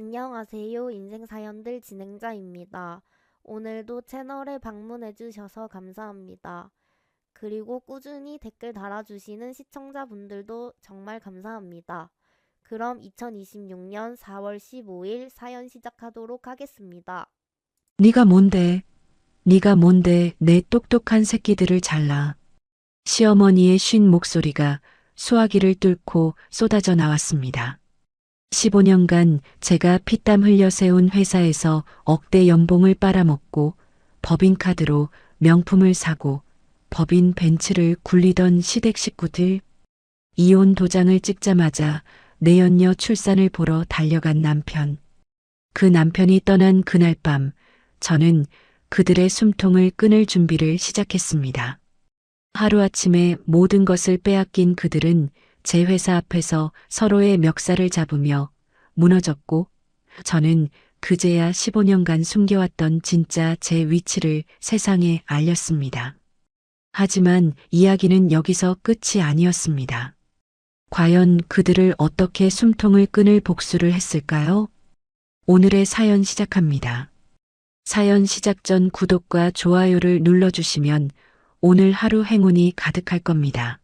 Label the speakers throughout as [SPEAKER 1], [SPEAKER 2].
[SPEAKER 1] 안녕하세요. 인생사연들 진행자입니다. 오늘도 채널에 방문해주셔서 감사합니다. 그리고 꾸준히 댓글 달아주시는 시청자분들도 정말 감사합니다. 그럼 2026년 4월 15일 사연 시작하도록 하겠습니다.
[SPEAKER 2] 네가 뭔데? 네가 뭔데 내 똑똑한 새끼들을 잘라. 시어머니의 쉰 목소리가 수화기를 뚫고 쏟아져 나왔습니다. 15년간 제가 피땀 흘려 세운 회사에서 억대 연봉을 빨아먹고 법인카드로 명품을 사고 법인 벤츠를 굴리던 시댁 식구들, 이혼 도장을 찍자마자 내연녀 출산을 보러 달려간 남편. 그 남편이 떠난 그날 밤 저는 그들의 숨통을 끊을 준비를 시작했습니다. 하루아침에 모든 것을 빼앗긴 그들은 제 회사 앞에서 서로의 멱살을 잡으며 무너졌고, 저는 그제야 15년간 숨겨왔던 진짜 제 위치를 세상에 알렸습니다. 하지만 이야기는 여기서 끝이 아니었습니다. 과연 그들을 어떻게 숨통을 끊을 복수를 했을까요? 오늘의 사연 시작합니다. 사연 시작 전 구독과 좋아요를 눌러주시면 오늘 하루 행운이 가득할 겁니다.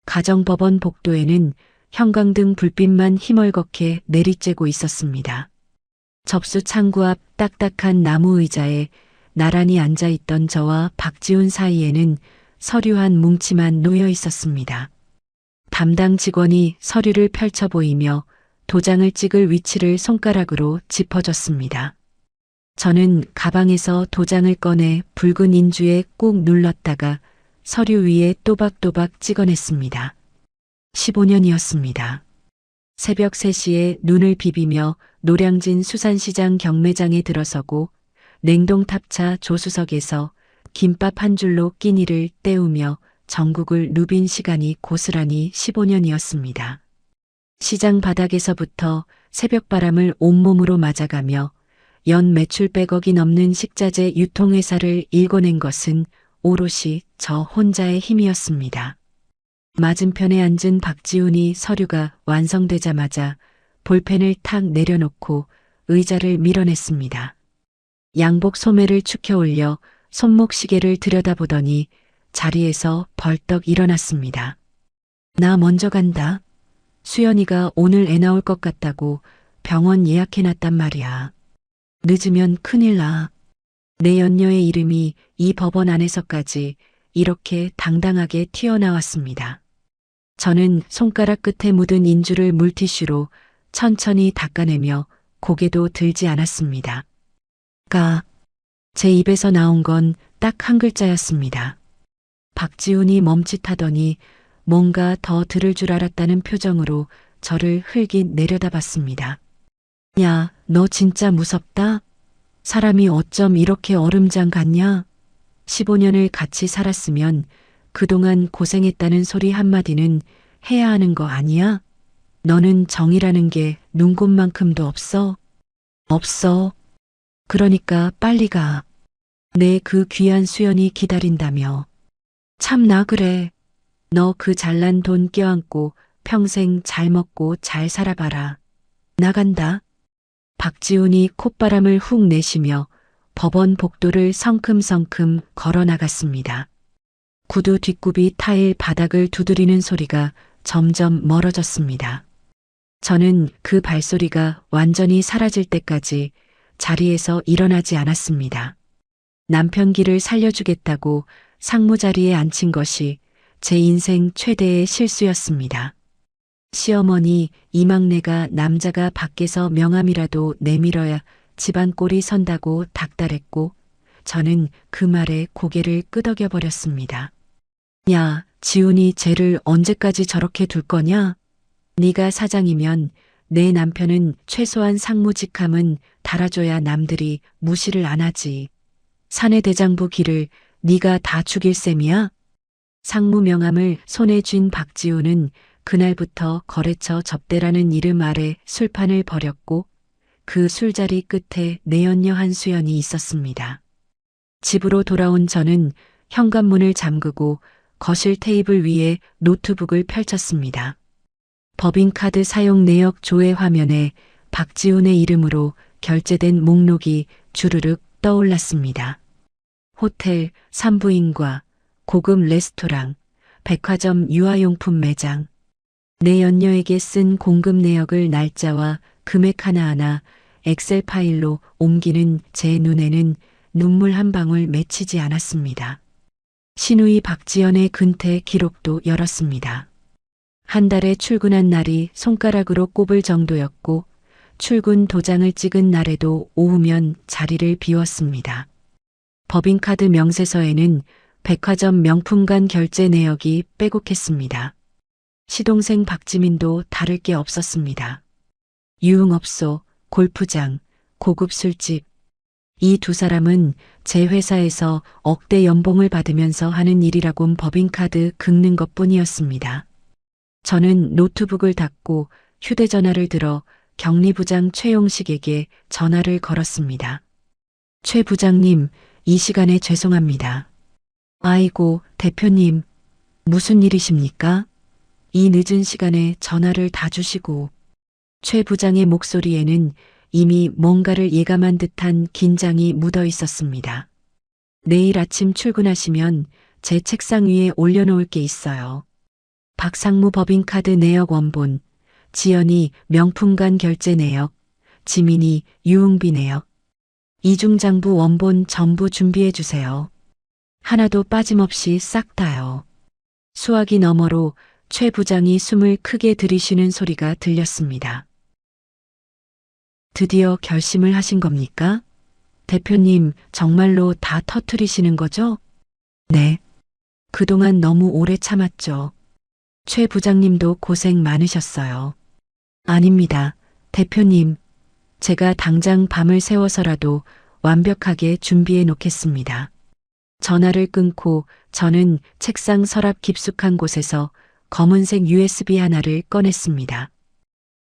[SPEAKER 2] 가정법원 복도에는 형광등 불빛만 희멀겋게 내리쬐고 있었습니다. 접수 창구 앞 딱딱한 나무 의자에 나란히 앉아있던 저와 박지훈 사이에는 서류 한 뭉치만 놓여 있었습니다. 담당 직원이 서류를 펼쳐 보이며 도장을 찍을 위치를 손가락으로 짚어줬습니다. 저는 가방에서 도장을 꺼내 붉은 인주에 꾹 눌렀다가 서류 위에 또박또박 찍어냈습니다. 15년이었습니다. 새벽 3시에 눈을 비비며 노량진 수산시장 경매장에 들어서고 냉동탑차 조수석에서 김밥 한 줄로 끼니를 때우며 전국을 누빈 시간이 고스란히 15년이었습니다. 시장 바닥에서부터 새벽바람을 온몸으로 맞아가며 연 매출 100억이 넘는 식자재 유통회사를 일궈낸 것은 오롯이 저 혼자의 힘이었습니다. 맞은편에 앉은 박지훈이 서류가 완성되자마자 볼펜을 탁 내려놓고 의자를 밀어냈습니다. 양복 소매를 축혀 올려 손목시계를 들여다보더니 자리에서 벌떡 일어났습니다. 나 먼저 간다. 수연이가 오늘 애 나올 것 같다고 병원 예약해놨단 말이야. 늦으면 큰일 나. 내 연녀의 이름이 이 법원 안에서까지 이렇게 당당하게 튀어나왔습니다. 저는 손가락 끝에 묻은 인주를 물티슈로 천천히 닦아내며 고개도 들지 않았습니다. 제 입에서 나온 건 딱 한 글자였습니다. 박지훈이 멈칫하더니 뭔가 더 들을 줄 알았다는 표정으로 저를 흘깃 내려다봤습니다. 야, 너 진짜 무섭다? 사람이 어쩜 이렇게 얼음장 같냐? 15년을 같이 살았으면 그동안 고생했다는 소리 한마디는 해야 하는 거 아니야? 너는 정이라는 게 눈곱만큼도 없어? 없어. 그러니까 빨리 가. 내 그 귀한 수연이 기다린다며. 참나 그래. 너 그 잘난 돈 껴안고 평생 잘 먹고 잘 살아봐라. 나간다. 박지훈이 콧바람을 훅 내쉬며 법원 복도를 성큼성큼 걸어 나갔습니다. 구두 뒷굽이 타일 바닥을 두드리는 소리가 점점 멀어졌습니다. 저는 그 발소리가 완전히 사라질 때까지 자리에서 일어나지 않았습니다. 남편 길을 살려주겠다고 상무자리에 앉힌 것이 제 인생 최대의 실수였습니다. 시어머니, 이 막내가 남자가 밖에서 명함이라도 내밀어야 집안 꼴이 선다고 닥달했고 저는 그 말에 고개를 끄덕여 버렸습니다. 야, 지훈이 쟤를 언제까지 저렇게 둘 거냐? 네가 사장이면 내 남편은 최소한 상무직함은 달아줘야 남들이 무시를 안 하지. 사내대장부 길을 네가 다 죽일 셈이야? 상무 명함을 손에 쥔 박지훈은 그날부터 거래처 접대라는 이름 아래 술판을 벌였고 그 술자리 끝에 내연녀 한수연이 있었습니다. 집으로 돌아온 저는 현관문을 잠그고 거실 테이블 위에 노트북을 펼쳤습니다. 법인카드 사용 내역 조회 화면에 박지훈의 이름으로 결제된 목록이 주르륵 떠올랐습니다. 호텔, 산부인과, 고급 레스토랑, 백화점 유아용품 매장. 내 연녀에게 쓴 공급 내역을 날짜와 금액 하나하나 엑셀 파일로 옮기는 제 눈에는 눈물 한 방울 맺히지 않았습니다. 신우이 박지연의 근태 기록도 열었습니다. 한 달에 출근한 날이 손가락으로 꼽을 정도였고 출근 도장을 찍은 날에도 오후면 자리를 비웠습니다. 법인카드 명세서에는 백화점 명품관 결제 내역이 빼곡했습니다. 시동생 박지민도 다를 게 없었습니다. 유흥업소, 골프장, 고급 술집. 이 두 사람은 제 회사에서 억대 연봉을 받으면서 하는 일이라곤 법인카드 긁는 것뿐이었습니다. 저는 노트북을 닫고 휴대전화를 들어 경리부장 최용식에게 전화를 걸었습니다. 최 부장님, 이 시간에 죄송합니다. 아이고, 대표님, 무슨 일이십니까? 이 늦은 시간에 전화를 다 주시고. 최 부장의 목소리에는 이미 뭔가를 예감한 듯한 긴장이 묻어 있었습니다. 내일 아침 출근하시면 제 책상 위에 올려놓을 게 있어요. 박상무 법인카드 내역 원본, 지연이 명품관 결제 내역, 지민이 유흥비 내역. 이중장부 원본 전부 준비해 주세요. 하나도 빠짐없이 싹 다요. 수화기 너머로 최 부장이 숨을 크게 들이쉬는 소리가 들렸습니다. 드디어 결심을 하신 겁니까? 대표님, 정말로 다 터뜨리시는 거죠? 네. 그동안 너무 오래 참았죠. 최 부장님도 고생 많으셨어요. 아닙니다. 대표님, 제가 당장 밤을 새워서라도 완벽하게 준비해 놓겠습니다. 전화를 끊고 저는 책상 서랍 깊숙한 곳에서 검은색 USB 하나를 꺼냈습니다.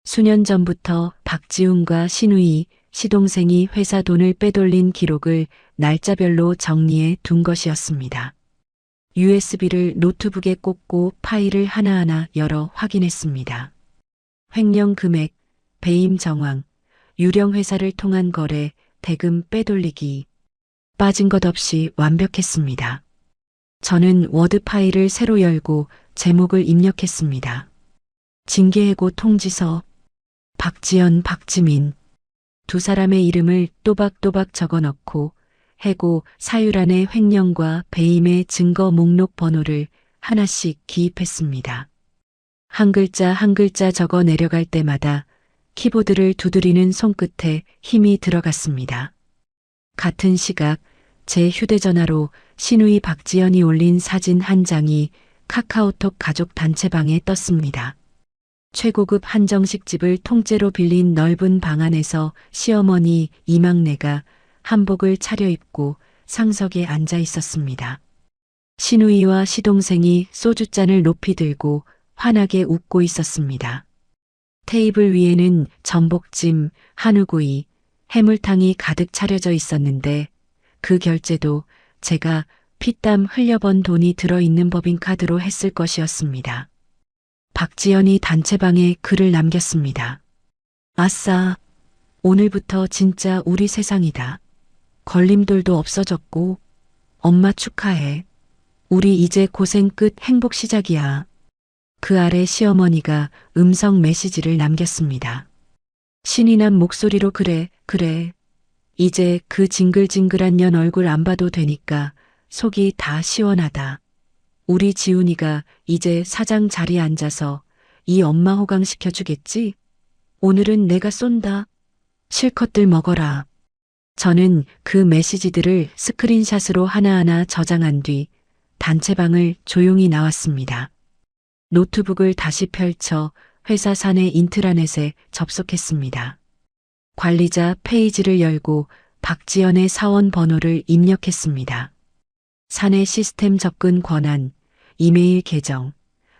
[SPEAKER 2] 수년 전부터 박지훈과 신우이, 시동생이 회사 돈을 빼돌린 기록을 날짜별로 정리해 둔 것이었습니다. USB를 노트북에 꽂고 파일을 하나하나 열어 확인했습니다. 횡령 금액, 배임 정황, 유령 회사를 통한 거래, 대금 빼돌리기. 빠진 것 없이 완벽했습니다. 저는 워드 파일을 새로 열고 제목을 입력했습니다. 징계해고 통지서. 박지연, 박지민. 두 사람의 이름을 또박또박 적어 넣고 해고 사유란의 횡령과 배임의 증거 목록 번호를 하나씩 기입했습니다. 한 글자 한 글자 적어 내려갈 때마다 키보드를 두드리는 손끝에 힘이 들어갔습니다. 같은 시각 제 휴대전화로 신우이 박지연이 올린 사진 한 장이 카카오톡 가족 단체방에 떴습니다. 최고급 한정식집을 통째로 빌린 넓은 방 안에서 시어머니 이막내가 한복을 차려입고 상석에 앉아 있었습니다. 신우이와 시동생이 소주잔을 높이 들고 환하게 웃고 있었습니다. 테이블 위에는 전복찜, 한우구이, 해물탕이 가득 차려져 있었는데 그 결제도 제가 피땀 흘려번 돈이 들어있는 법인카드로 했을 것이었습니다. 박지연이 단체방에 글을 남겼습니다. 아싸, 오늘부터 진짜 우리 세상이다. 걸림돌도 없어졌고 엄마 축하해. 우리 이제 고생 끝 행복 시작이야. 그 아래 시어머니가 음성 메시지를 남겼습니다. 신이 난 목소리로 그래. 이제 그 징글징글한 년 얼굴 안 봐도 되니까 속이 다 시원하다. 우리 지훈이가 이제 사장 자리에 앉아서 이 엄마 호강시켜주겠지? 오늘은 내가 쏜다. 실컷들 먹어라. 저는 그 메시지들을 스크린샷으로 하나하나 저장한 뒤 단체방을 조용히 나왔습니다. 노트북을 다시 펼쳐 회사 사내 인트라넷에 접속했습니다. 관리자 페이지를 열고 박지연의 사원 번호를 입력했습니다. 사내 시스템 접근 권한, 이메일 계정,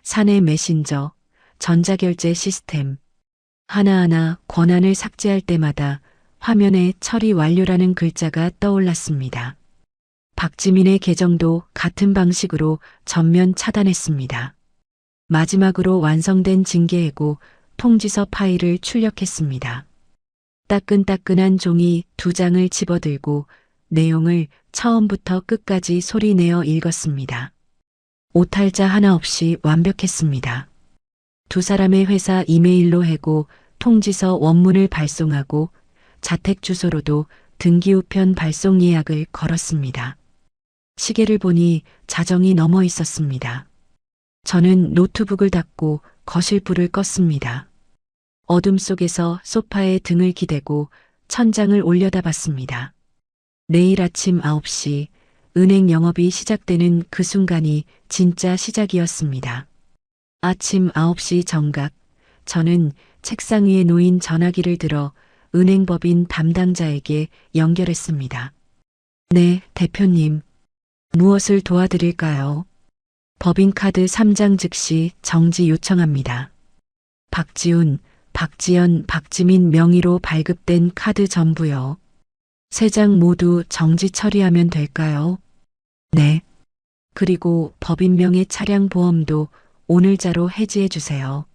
[SPEAKER 2] 사내 메신저, 전자결제 시스템. 하나하나 권한을 삭제할 때마다 화면에 처리 완료라는 글자가 떠올랐습니다. 박지민의 계정도 같은 방식으로 전면 차단했습니다. 마지막으로 완성된 징계해고 통지서 파일을 출력했습니다. 따끈따끈한 종이 2장을 집어들고 내용을 처음부터 끝까지 소리내어 읽었습니다. 오탈자 하나 없이 완벽했습니다. 2사람의 회사 이메일로 해고 통지서 원문을 발송하고 자택 주소로도 등기우편 발송 예약을 걸었습니다. 시계를 보니 자정이 넘어 있었습니다. 저는 노트북을 닫고 거실 불을 껐습니다. 어둠 속에서 소파에 등을 기대고 천장을 올려다봤습니다. 내일 아침 9시 은행 영업이 시작되는 그 순간이 진짜 시작이었습니다. 아침 9시 정각, 저는 책상 위에 놓인 전화기를 들어 은행법인 담당자에게 연결했습니다. 네, 대표님. 무엇을 도와드릴까요? 법인카드 3장 즉시 정지 요청합니다. 박지훈, 박지연, 박지민 명의로 발급된 카드 전부요. 3장 모두 정지 처리하면 될까요? 네. 그리고 법인명의 차량 보험도 오늘자로 해지해 주세요.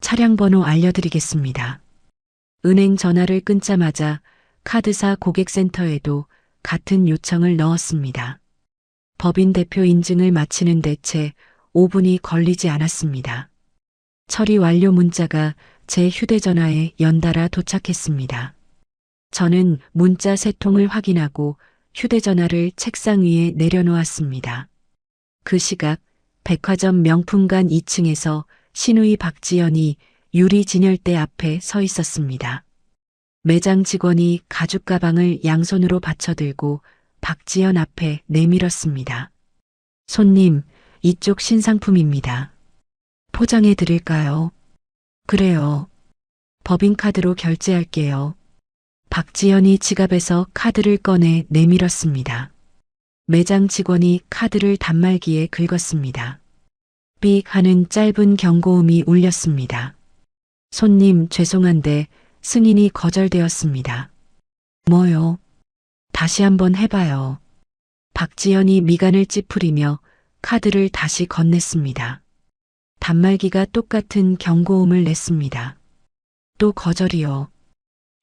[SPEAKER 2] 차량 번호 알려드리겠습니다. 은행 전화를 끊자마자 카드사 고객센터에도 같은 요청을 넣었습니다. 법인 대표 인증을 마치는 데 채 5분이 걸리지 않았습니다. 처리 완료 문자가 제 휴대전화에 연달아 도착했습니다. 저는 문자 3통을 확인하고 휴대전화를 책상 위에 내려놓았습니다. 그 시각 백화점 명품관 2층에서 신우이 박지연이 유리 진열대 앞에 서 있었습니다. 매장 직원이 가죽 가방을 양손으로 받쳐들고 박지연 앞에 내밀었습니다. 손님, 이쪽 신상품입니다. 포장해 드릴까요? 그래요. 법인카드로 결제할게요. 박지연이 지갑에서 카드를 꺼내 내밀었습니다. 매장 직원이 카드를 단말기에 긁었습니다. 삑 하는 짧은 경고음이 울렸습니다. 손님, 죄송한데 승인이 거절되었습니다. 뭐요? 다시 한번 해봐요. 박지연이 미간을 찌푸리며 카드를 다시 건넸습니다. 단말기가 똑같은 경고음을 냈습니다. 또 거절이요.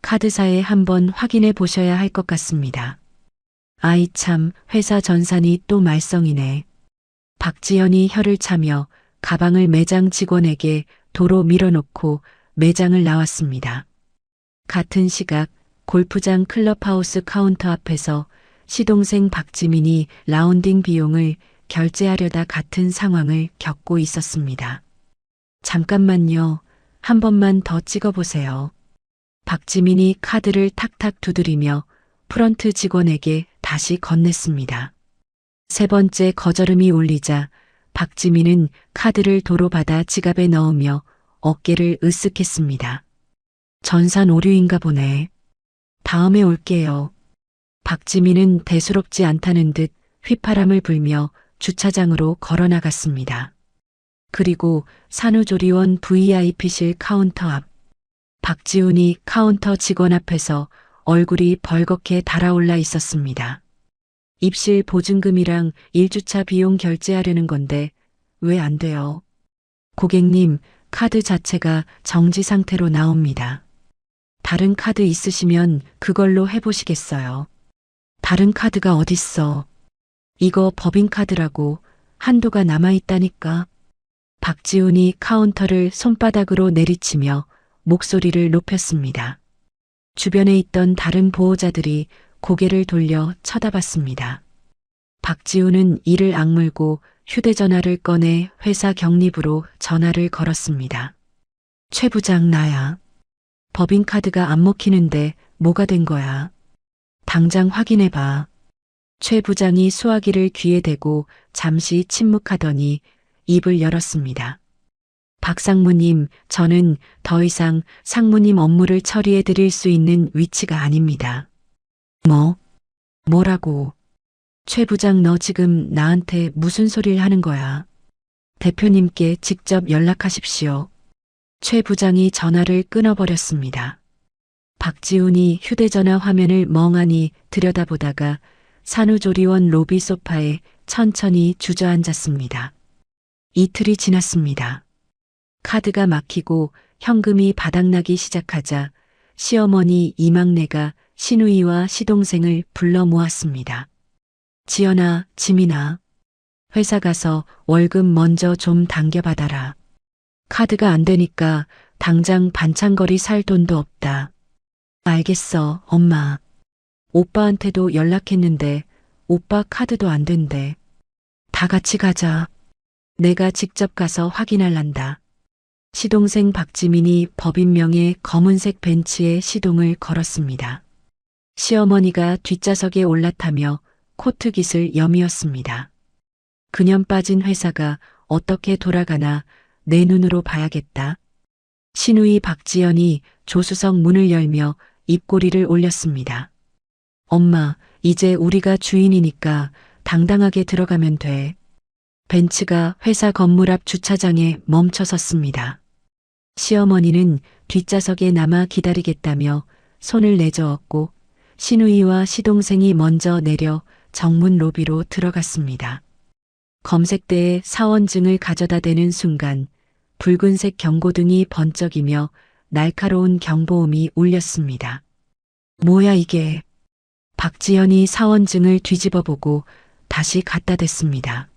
[SPEAKER 2] 카드사에 한번 확인해 보셔야 할 것 같습니다. 아이 참, 회사 전산이 또 말썽이네. 박지연이 혀를 차며 가방을 매장 직원에게 도로 밀어놓고 매장을 나왔습니다. 같은 시각 골프장 클럽하우스 카운터 앞에서 시동생 박지민이 라운딩 비용을 결제하려다 같은 상황을 겪고 있었습니다. 잠깐만요. 한 번만 더 찍어보세요. 박지민이 카드를 탁탁 두드리며 프런트 직원에게 다시 건넸습니다. 3번째 거절음이 울리자 박지민은 카드를 도로 받아 지갑에 넣으며 어깨를 으쓱했습니다. 전산 오류인가 보네. 다음에 올게요. 박지민은 대수롭지 않다는 듯 휘파람을 불며 주차장으로 걸어나갔습니다. 그리고 산후조리원 VIP실 카운터 앞. 박지훈이 카운터 직원 앞에서 얼굴이 벌겋게 달아올라 있었습니다. 입실 보증금이랑 1주차 비용 결제하려는 건데 왜 안 돼요? 고객님, 카드 자체가 정지 상태로 나옵니다. 다른 카드 있으시면 그걸로 해보시겠어요? 다른 카드가 어딨어? 이거 법인카드라고 한도가 남아있다니까. 박지훈이 카운터를 손바닥으로 내리치며 목소리를 높였습니다. 주변에 있던 다른 보호자들이 고개를 돌려 쳐다봤습니다. 박지훈은 이를 악물고 휴대전화를 꺼내 회사 경리부로 전화를 걸었습니다. 최 부장 나야. 법인카드가 안 먹히는데 뭐가 된 거야? 당장 확인해봐. 최 부장이 수화기를 귀에 대고 잠시 침묵하더니 입을 열었습니다. 박 상무님, 저는 더 이상 상무님 업무를 처리해 드릴 수 있는 위치가 아닙니다. 뭐라고? 최 부장 너 지금 나한테 무슨 소리를 하는 거야? 대표님께 직접 연락하십시오. 최 부장이 전화를 끊어버렸습니다. 박지훈이 휴대전화 화면을 멍하니 들여다보다가 산후조리원 로비 소파에 천천히 주저앉았습니다. 이틀이 지났습니다. 카드가 막히고 현금이 바닥나기 시작하자 시어머니 이막내가 시누이와 시동생을 불러 모았습니다. 지연아, 지민아. 회사 가서 월급 먼저 좀 당겨받아라. 카드가 안 되니까 당장 반찬거리 살 돈도 없다. 알겠어, 엄마. 오빠한테도 연락했는데 오빠 카드도 안 된대. 다 같이 가자. 내가 직접 가서 확인할란다. 시동생 박지민이 법인명의 검은색 벤츠에 시동을 걸었습니다. 시어머니가 뒷좌석에 올라타며 코트깃을 여미었습니다. 그년 빠진 회사가 어떻게 돌아가나 내 눈으로 봐야겠다. 시누이 박지연이 조수석 문을 열며 입꼬리를 올렸습니다. 엄마, 이제 우리가 주인이니까 당당하게 들어가면 돼. 벤츠가 회사 건물 앞 주차장에 멈춰 섰습니다. 시어머니는 뒷좌석에 남아 기다리겠다며 손을 내저었고 시누이와 시동생이 먼저 내려 정문 로비로 들어갔습니다. 검색대에 사원증을 가져다 대는 순간 붉은색 경고등이 번쩍이며 날카로운 경보음이 울렸습니다. 뭐야 이게? 박지연이 사원증을 뒤집어 보고 다시 갖다 댔습니다.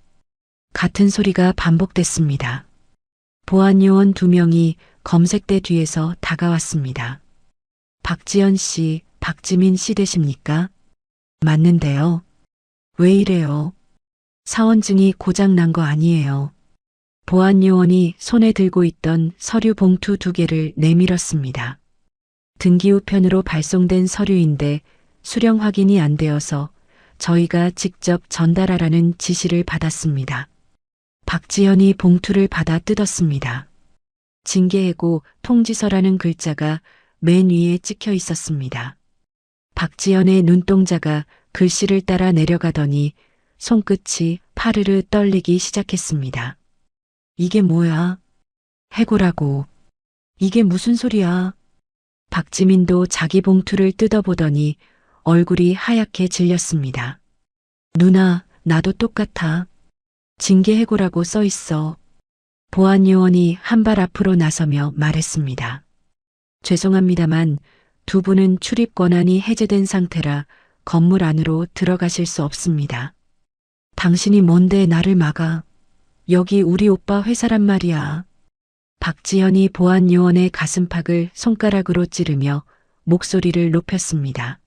[SPEAKER 2] 같은 소리가 반복됐습니다. 보안요원 2명이 검색대 뒤에서 다가왔습니다. 박지연 씨, 박지민 씨 되십니까? 맞는데요. 왜 이래요? 사원증이 고장 난 거 아니에요. 보안요원이 손에 들고 있던 서류 봉투 2개를 내밀었습니다. 등기우편으로 발송된 서류인데 수령 확인이 안 되어서 저희가 직접 전달하라는 지시를 받았습니다. 박지연이 봉투를 받아 뜯었습니다. 징계해고 통지서라는 글자가 맨 위에 찍혀 있었습니다. 박지연의 눈동자가 글씨를 따라 내려가더니 손끝이 파르르 떨리기 시작했습니다. 이게 뭐야? 해고라고. 이게 무슨 소리야? 박지민도 자기 봉투를 뜯어보더니 얼굴이 하얗게 질렸습니다. 누나, 나도 똑같아. 징계해고라고 써 있어. 보안요원이 한 발 앞으로 나서며 말했습니다. 죄송합니다만 두 분은 출입 권한이 해제된 상태라 건물 안으로 들어가실 수 없습니다. 당신이 뭔데 나를 막아? 여기 우리 오빠 회사란 말이야. 박지현이 보안요원의 가슴팍을 손가락으로 찌르며 목소리를 높였습니다.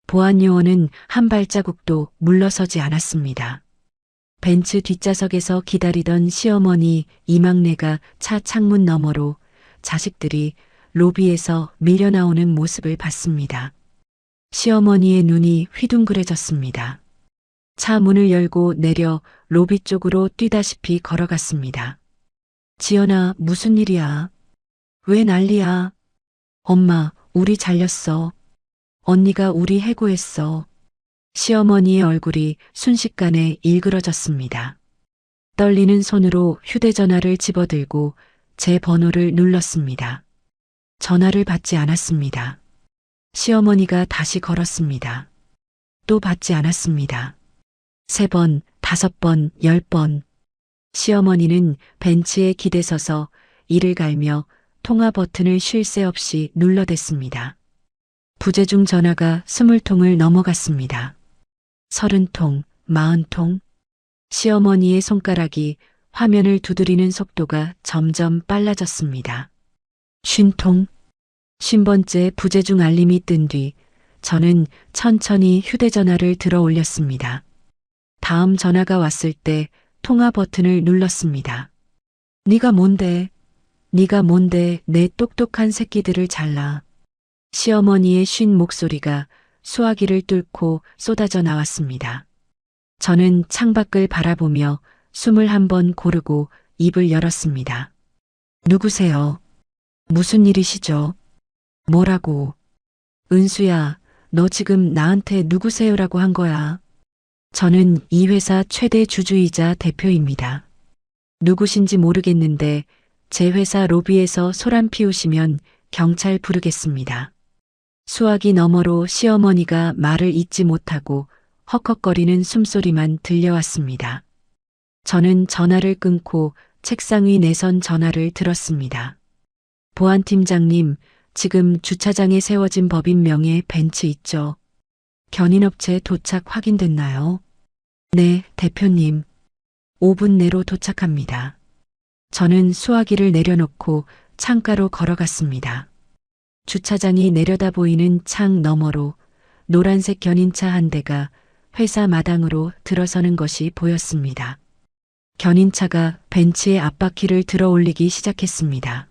[SPEAKER 2] 보안요원은 한 발자국도 물러서지 않았습니다. 벤츠 뒷좌석에서 기다리던 시어머니 이막내가 차 창문 너머로 자식들이 로비에서 밀려나오는 모습을 봤습니다. 시어머니의 눈이 휘둥그레졌습니다. 차 문을 열고 내려 로비 쪽으로 뛰다시피 걸어갔습니다. 지연아, 무슨 일이야? 왜 난리야? 엄마, 우리 잘렸어. 언니가 우리 해고했어. 시어머니의 얼굴이 순식간에 일그러졌습니다. 떨리는 손으로 휴대전화를 집어들고 제 번호를 눌렀습니다. 전화를 받지 않았습니다. 시어머니가 다시 걸었습니다. 또 받지 않았습니다. 3번, 5번, 10번. 시어머니는 벤치에 기대서서 이를 갈며 통화 버튼을 쉴 새 없이 눌러댔습니다. 부재중 전화가 20통을 넘어갔습니다. 30통, 40통. 시어머니의 손가락이 화면을 두드리는 속도가 점점 빨라졌습니다. 50통. 50번째 부재중 알림이 뜬 뒤 저는 천천히 휴대전화를 들어 올렸습니다. 다음 전화가 왔을 때 통화 버튼을 눌렀습니다. 네가 뭔데? 네가 뭔데 내 똑똑한 새끼들을 잘라. 시어머니의 쉰 목소리가 수화기를 뚫고 쏟아져 나왔습니다. 저는 창밖을 바라보며 숨을 한번 고르고 입을 열었습니다. 누구세요? 무슨 일이시죠? 뭐라고? 은수야, 너 지금 나한테 누구세요라고 한 거야. 저는 이 회사 최대 주주이자 대표입니다. 누구신지 모르겠는데 제 회사 로비에서 소란 피우시면 경찰 부르겠습니다. 수화기 너머로 시어머니가 말을 잇지 못하고 헉헉거리는 숨소리만 들려왔습니다. 저는 전화를 끊고 책상 위 내선 전화를 들었습니다. 보안팀장님, 지금 주차장에 세워진 법인명의 벤츠 있죠? 견인업체 도착 확인됐나요? 네, 대표님. 5분 내로 도착합니다. 저는 수화기를 내려놓고 창가로 걸어갔습니다. 주차장이 내려다 보이는 창 너머로 노란색 견인차 한 대가 회사 마당으로 들어서는 것이 보였습니다. 견인차가 벤츠의 앞바퀴를 들어 올리기 시작했습니다.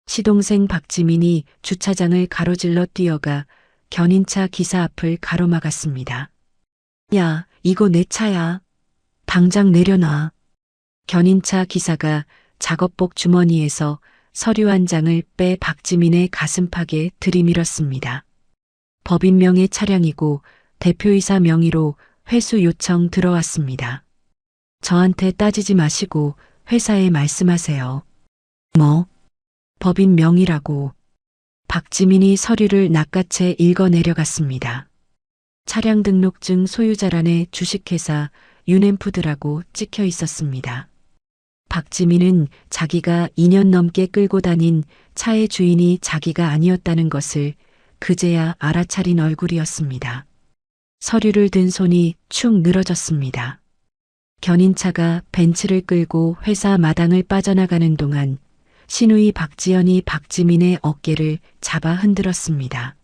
[SPEAKER 2] 시동생 박지민이 주차장을 가로질러 뛰어가 견인차 기사 앞을 가로막았습니다. 야, 이거 내 차야. 당장 내려놔. 견인차 기사가 작업복 주머니에서 서류 한 장을 빼 박지민의 가슴팍에 들이밀었습니다. 법인명의 차량이고 대표이사 명의로 회수 요청 들어왔습니다. 저한테 따지지 마시고 회사에 말씀하세요. 뭐? 법인 명의라고. 박지민이 서류를 낚아채 읽어 내려갔습니다. 차량 등록증 소유자란에 주식회사 유넨푸드라고 찍혀 있었습니다. 박지민은 자기가 2년 넘게 끌고 다닌 차의 주인이 자기가 아니었다는 것을 그제야 알아차린 얼굴이었습니다. 서류를 든 손이 축 늘어졌습니다. 견인차가 벤츠를 끌고 회사 마당을 빠져나가는 동안 시누이 박지연이 박지민의 어깨를 잡아 흔들었습니다.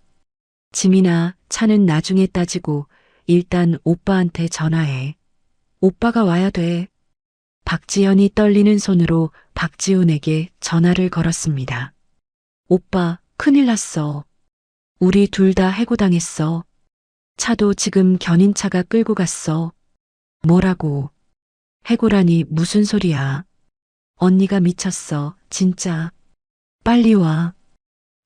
[SPEAKER 2] 지민아, 차는 나중에 따지고 일단 오빠한테 전화해. 오빠가 와야 돼. 박지연이 떨리는 손으로 박지훈에게 전화를 걸었습니다. 오빠, 큰일 났어. 우리 둘 다 해고당했어. 차도 지금 견인차가 끌고 갔어. 뭐라고? 해고라니 무슨 소리야? 언니가 미쳤어, 진짜. 빨리 와.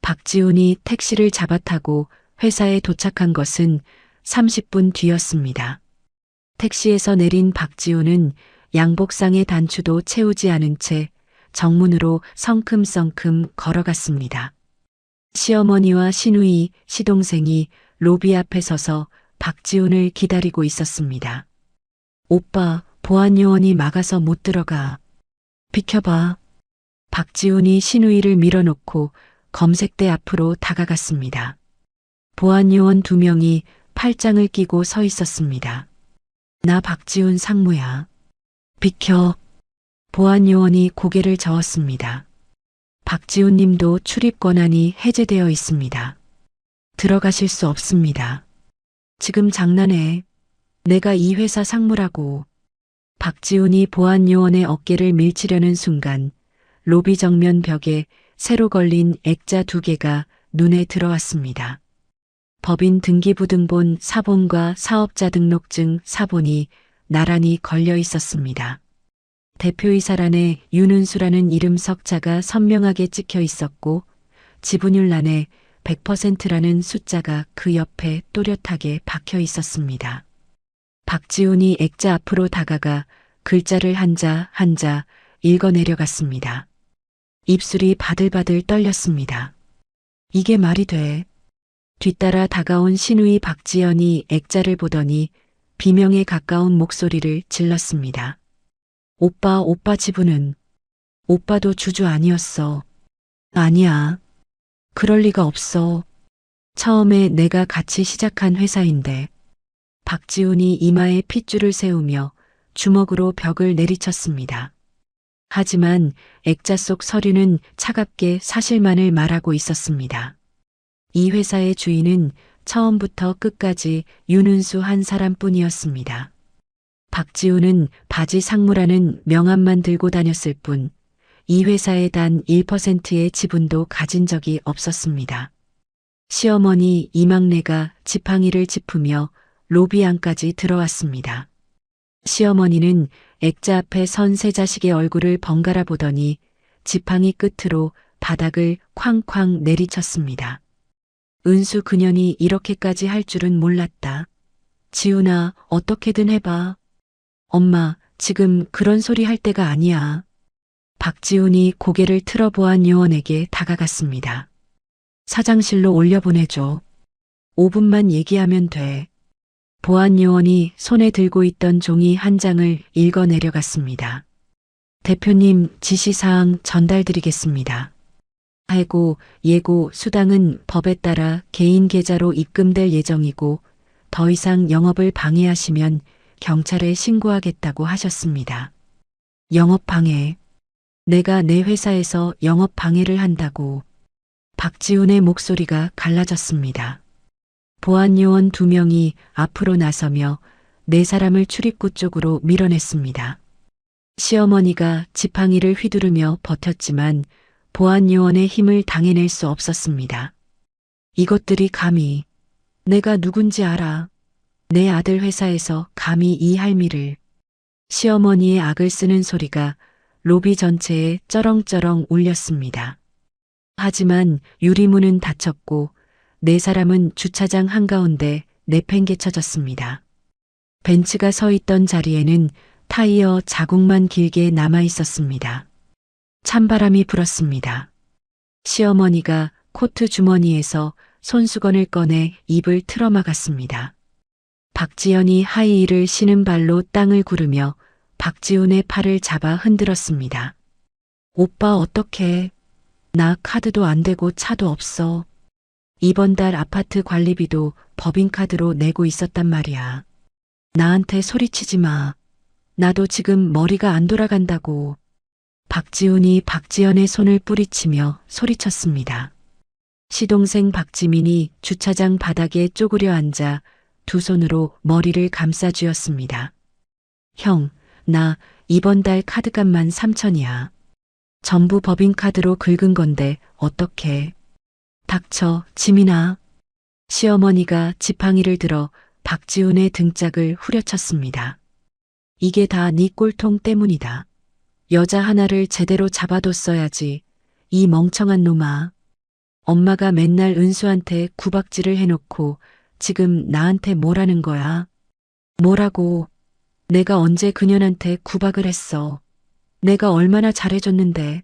[SPEAKER 2] 박지훈이 택시를 잡아타고 회사에 도착한 것은 30분 뒤였습니다. 택시에서 내린 박지훈은 양복상의 단추도 채우지 않은 채 정문으로 성큼성큼 걸어갔습니다. 시어머니와 시누이, 시동생이 로비 앞에 서서 박지훈을 기다리고 있었습니다. 오빠, 보안요원이 막아서 못 들어가. 비켜봐. 박지훈이 시누이를 밀어놓고 검색대 앞으로 다가갔습니다. 보안요원 2명이 팔짱을 끼고 서 있었습니다. 나 박지훈 상무야. 비켜. 보안요원이 고개를 저었습니다. 박지훈 님도 출입 권한이 해제되어 있습니다. 들어가실 수 없습니다. 지금 장난해. 내가 이 회사 상무라고. 박지훈이 보안요원의 어깨를 밀치려는 순간 로비 정면 벽에 새로 걸린 액자 2개가 눈에 들어왔습니다. 법인 등기부등본 사본과 사업자 등록증 사본이 나란히 걸려 있었습니다. 대표이사란에 윤은수라는 이름 석자가 선명하게 찍혀 있었고 지분율란에 100%라는 숫자가 그 옆에 또렷하게 박혀 있었습니다. 박지훈이 액자 앞으로 다가가 글자를 한자 한자 읽어 내려갔습니다. 입술이 바들바들 떨렸습니다. 이게 말이 돼. 뒤따라 다가온 시누이 박지연이 액자를 보더니 비명에 가까운 목소리를 질렀습니다. 오빠 지분은? 오빠도 주주 아니었어. 아니야. 그럴 리가 없어. 처음에 내가 같이 시작한 회사인데. 박지훈이 이마에 핏줄을 세우며 주먹으로 벽을 내리쳤습니다. 하지만 액자 속 서류는 차갑게 사실만을 말하고 있었습니다. 이 회사의 주인은 처음부터 끝까지 윤은수 한 사람뿐이었습니다. 박지훈은 바지 상무라는 명함만 들고 다녔을 뿐 이 회사에 단 1%의 지분도 가진 적이 없었습니다. 시어머니 이막내가 지팡이를 짚으며 로비 안까지 들어왔습니다. 시어머니는 액자 앞에 선 세 자식의 얼굴을 번갈아 보더니 지팡이 끝으로 바닥을 쾅쾅 내리쳤습니다. 은수 그년이 이렇게까지 할 줄은 몰랐다. 지훈아, 어떻게든 해봐. 엄마, 지금 그런 소리 할 때가 아니야. 박지훈이 고개를 틀어 보안요원에게 다가갔습니다. 사장실로 올려보내줘. 5분만 얘기하면 돼. 보안요원이 손에 들고 있던 종이 한 장을 읽어 내려갔습니다. 대표님 지시사항 전달드리겠습니다. 해고, 예고, 수당은 법에 따라 개인 계좌로 입금될 예정이고 더 이상 영업을 방해하시면 경찰에 신고하겠다고 하셨습니다. 영업 방해. 내가 내 회사에서 영업 방해를 한다고. 박지훈의 목소리가 갈라졌습니다. 보안요원 2명이 앞으로 나서며 4사람을 출입구 쪽으로 밀어냈습니다. 시어머니가 지팡이를 휘두르며 버텼지만 보안요원의 힘을 당해낼 수 없었습니다. 이것들이 감히 내가 누군지 알아. 내 아들 회사에서 감히 이 할미를. 시어머니의 악을 쓰는 소리가 로비 전체에 쩌렁쩌렁 울렸습니다. 하지만 유리문은 닫혔고 4사람은 주차장 한가운데 내팽개쳐졌습니다. 벤츠가 서 있던 자리에는 타이어 자국만 길게 남아 있었습니다. 찬바람이 불었습니다. 시어머니가 코트 주머니에서 손수건을 꺼내 입을 틀어막았습니다. 박지연이 하이힐을 신은 발로 땅을 구르며 박지훈의 팔을 잡아 흔들었습니다. 오빠 어떡해. 나 카드도 안 되고 차도 없어. 이번 달 아파트 관리비도 법인카드로 내고 있었단 말이야. 나한테 소리치지 마. 나도 지금 머리가 안 돌아간다고. 박지훈이 박지연의 손을 뿌리치며 소리쳤습니다. 시동생 박지민이 주차장 바닥에 쪼그려 앉아 2손으로 머리를 감싸쥐었습니다. 형, 나 이번 달 카드값만 3천이야. 전부 법인카드로 긁은 건데 어떡해. 닥쳐, 지민아. 시어머니가 지팡이를 들어 박지훈의 등짝을 후려쳤습니다. 이게 다 네 꼴통 때문이다. 여자 하나를 제대로 잡아뒀어야지. 이 멍청한 놈아. 엄마가 맨날 은수한테 구박질을 해놓고 지금 나한테 뭐라는 거야? 뭐라고? 내가 언제 그년한테 구박을 했어. 내가 얼마나 잘해줬는데.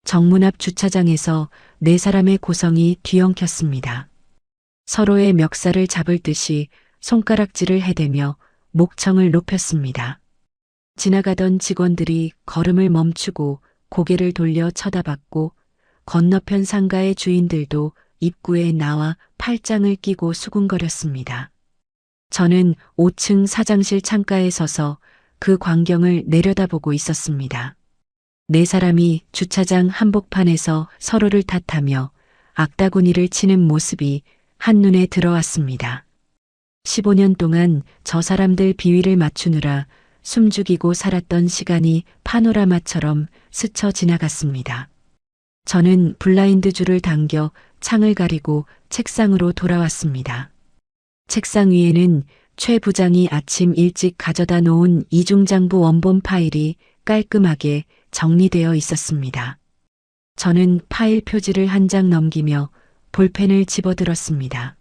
[SPEAKER 2] 정문 앞 주차장에서 4사람의 고성이 뒤엉켰습니다. 서로의 멱살을 잡을 듯이 손가락질을 해대며 목청을 높였습니다. 지나가던 직원들이 걸음을 멈추고 고개를 돌려 쳐다봤고 건너편 상가의 주인들도 입구에 나와 팔짱을 끼고 수군거렸습니다. 저는 5층 사장실 창가에 서서 그 광경을 내려다보고 있었습니다. 4사람이 주차장 한복판에서 서로를 탓하며 악다구니를 치는 모습이 한눈에 들어왔습니다. 15년 동안 저 사람들 비위를 맞추느라 숨죽이고 살았던 시간이 파노라마처럼 스쳐 지나갔습니다. 저는 블라인드 줄을 당겨 창을 가리고 책상으로 돌아왔습니다. 책상 위에는 최 부장이 아침 일찍 가져다 놓은 이중장부 원본 파일이 깔끔하게 정리되어 있었습니다. 저는 파일 표지를 한 장 넘기며 볼펜을 집어들었습니다.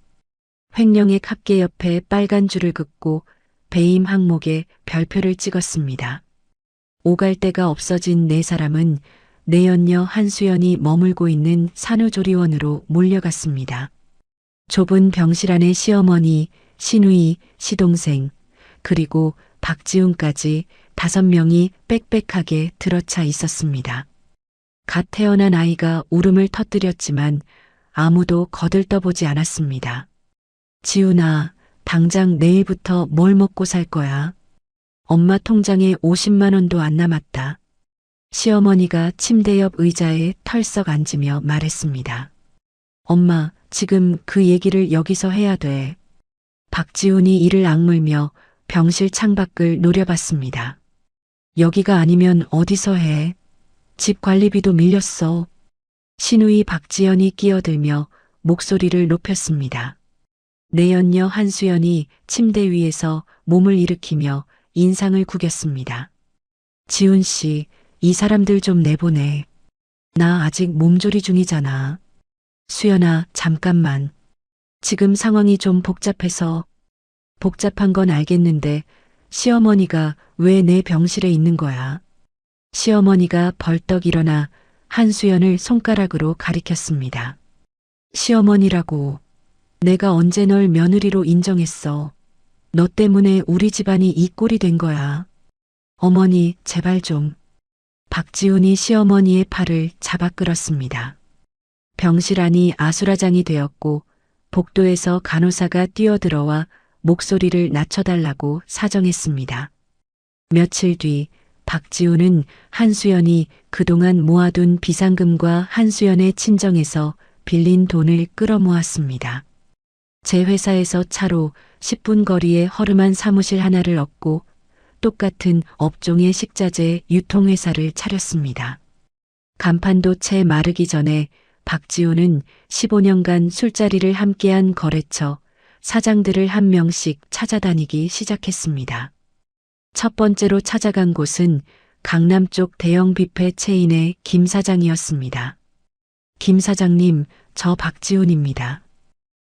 [SPEAKER 2] 횡령의 합계 옆에 빨간 줄을 긋고 배임 항목에 별표를 찍었습니다. 오갈 데가 없어진 4사람은 내연녀 한수연이 머물고 있는 산후조리원으로 몰려갔습니다. 좁은 병실 안에 시어머니, 시누이, 시동생, 그리고 박지훈까지 5명이 빽빽하게 들어차 있었습니다. 갓 태어난 아이가 울음을 터뜨렸지만 아무도 거들떠보지 않았습니다. 지훈아, 당장 내일부터 뭘 먹고 살 거야? 엄마 통장에 50만 원도 안 남았다. 시어머니가 침대 옆 의자에 털썩 앉으며 말했습니다. 엄마, 지금 그 얘기를 여기서 해야 돼. 박지훈이 이를 악물며 병실 창밖을 노려봤습니다. 여기가 아니면 어디서 해? 집 관리비도 밀렸어. 시누이 박지연이 끼어들며 목소리를 높였습니다. 내연녀 한수연이 침대 위에서 몸을 일으키며 인상을 구겼습니다. 지훈 씨, 이 사람들 좀 내보내. 나 아직 몸조리 중이잖아. 수연아, 잠깐만. 지금 상황이 좀 복잡해서. 복잡한 건 알겠는데 시어머니가 왜 내 병실에 있는 거야? 시어머니가 벌떡 일어나 한수연을 손가락으로 가리켰습니다. 시어머니라고. 내가 언제 널 며느리로 인정했어. 너 때문에 우리 집안이 이 꼴이 된 거야. 어머니, 제발 좀. 박지훈이 시어머니의 팔을 잡아 끌었습니다. 병실 안이 아수라장이 되었고 복도에서 간호사가 뛰어들어와 목소리를 낮춰달라고 사정했습니다. 며칠 뒤 박지우는 한수연이 그동안 모아둔 비상금과 한수연의 친정에서 빌린 돈을 끌어모았습니다. 제 회사에서 차로 10분 거리에 허름한 사무실 하나를 얻고 똑같은 업종의 식자재 유통회사를 차렸습니다. 간판도 채 마르기 전에 박지우는 15년간 술자리를 함께한 거래처 사장들을 한 명씩 찾아다니기 시작했습니다. 첫 번째로 찾아간 곳은 강남 쪽 대형 뷔페 체인의 김 사장이었습니다. 김 사장님, 저 박지훈입니다.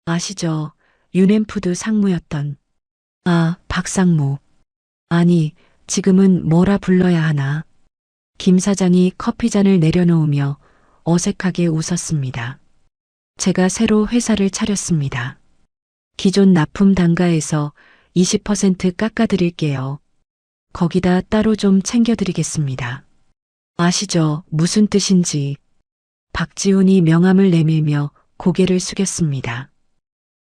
[SPEAKER 2] 아시죠? 유넨푸드 상무였던. 아, 박상무. 아니, 지금은 뭐라 불러야 하나. 김 사장이 커피잔을 내려놓으며 어색하게 웃었습니다. 제가 새로 회사를 차렸습니다. 기존 납품 단가에서 20% 깎아드릴게요. 거기다 따로 좀 챙겨드리겠습니다. 아시죠? 무슨 뜻인지. 박지훈이 명함을 내밀며 고개를 숙였습니다.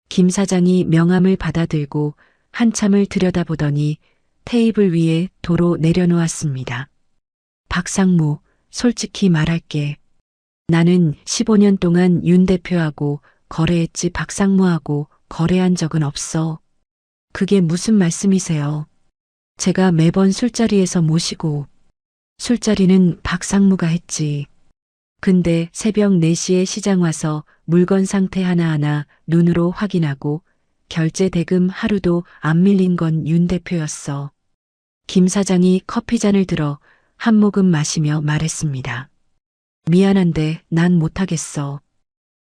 [SPEAKER 2] 김 사장이 명함을 받아들고 한참을 들여다보더니 테이블 위에 도로 내려놓았습니다. 박상무, 솔직히 말할게. 나는 15년 동안 윤 대표하고 거래했지 박상무하고 거래한 적은 없어. 그게 무슨 말씀이세요? 제가 매번 술자리에서 모시고 술자리는 박상무가 했지. 근데 새벽 4시에 시장 와서 물건 상태 하나하나 눈으로 확인하고 결제 대금 하루도 안 밀린 건 윤 대표였어. 김 사장이 커피잔을 들어 한 모금 마시며 말했습니다. 미안한데 난 못하겠어.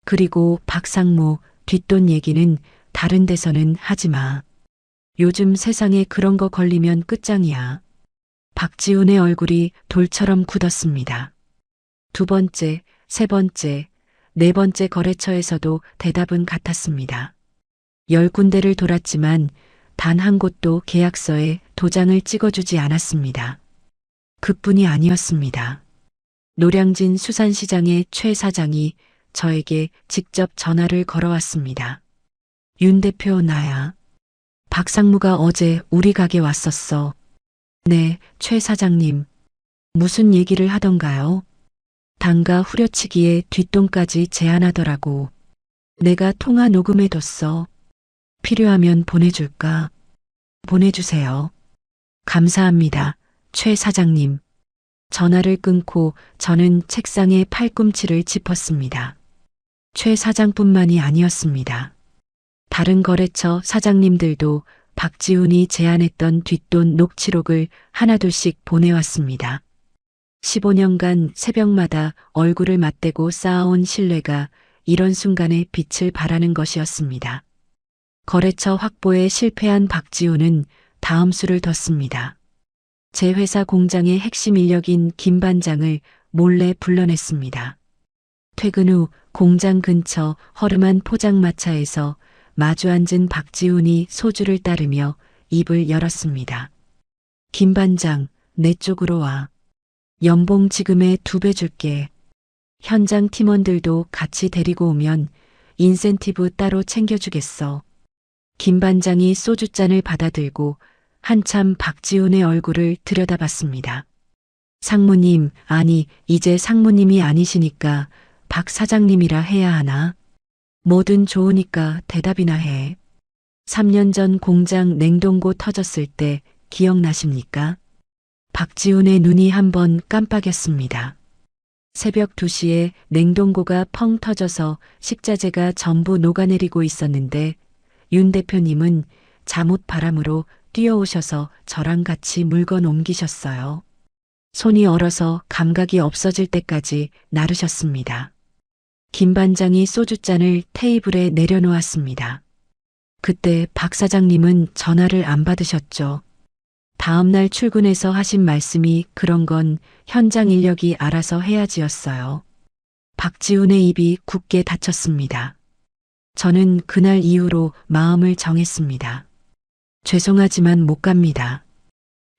[SPEAKER 2] 그리고 박상무 뒷돈 얘기는 다른 데서는 하지 마. 요즘 세상에 그런 거 걸리면 끝장이야. 박지훈의 얼굴이 돌처럼 굳었습니다. 두 번째, 세 번째, 네 번째 거래처에서도 대답은 같았습니다. 10군데를 돌았지만 단 한 곳도 계약서에 도장을 찍어주지 않았습니다. 그뿐이 아니었습니다. 노량진 수산시장의 최 사장이 저에게 직접 전화를 걸어왔습니다. 윤 대표 나야. 박상무가 어제 우리 가게 왔었어. 네, 최 사장님. 무슨 얘기를 하던가요? 단가 후려치기에 뒷돈까지 제안하더라고. 내가 통화 녹음해뒀어. 필요하면 보내줄까? 보내주세요. 감사합니다, 최 사장님. 전화를 끊고 저는 책상에 팔꿈치를 짚었습니다. 최 사장뿐만이 아니었습니다. 다른 거래처 사장님들도 박지훈이 제안했던 뒷돈 녹취록을 하나둘씩 보내왔습니다. 15년간 새벽마다 얼굴을 맞대고 쌓아온 신뢰가 이런 순간에 빛을 발하는 것이었습니다. 거래처 확보에 실패한 박지훈은 다음 수를 뒀습니다. 제 회사 공장의 핵심 인력인 김 반장을 몰래 불러냈습니다. 퇴근 후 공장 근처 허름한 포장마차에서 마주 앉은 박지훈이 소주를 따르며 입을 열었습니다. 김 반장, 내 쪽으로 와. 연봉 지금의 2배 줄게. 현장 팀원들도 같이 데리고 오면 인센티브 따로 챙겨주겠어. 김 반장이 소주잔을 받아들고 한참 박지훈의 얼굴을 들여다봤습니다. 상무님, 아니, 이제 상무님이 아니시니까 박 사장님이라 해야 하나? 뭐든 좋으니까 대답이나 해. 3년 전 공장 냉동고 터졌을 때 기억나십니까? 박지훈의 눈이 한번 깜빡였습니다. 새벽 2시에 냉동고가 펑 터져서 식자재가 전부 녹아내리고 있었는데 윤 대표님은 잠옷 바람으로 뛰어오셔서 저랑 같이 물건 옮기셨어요. 손이 얼어서 감각이 없어질 때까지 나르셨습니다. 김 반장이 소주잔을 테이블에 내려놓았습니다. 그때 박 사장님은 전화를 안 받으셨죠. 다음날 출근해서 하신 말씀이 그런 건 현장 인력이 알아서 해야지였어요. 박지훈의 입이 굳게 닫혔습니다. 저는 그날 이후로 마음을 정했습니다. 죄송하지만 못 갑니다.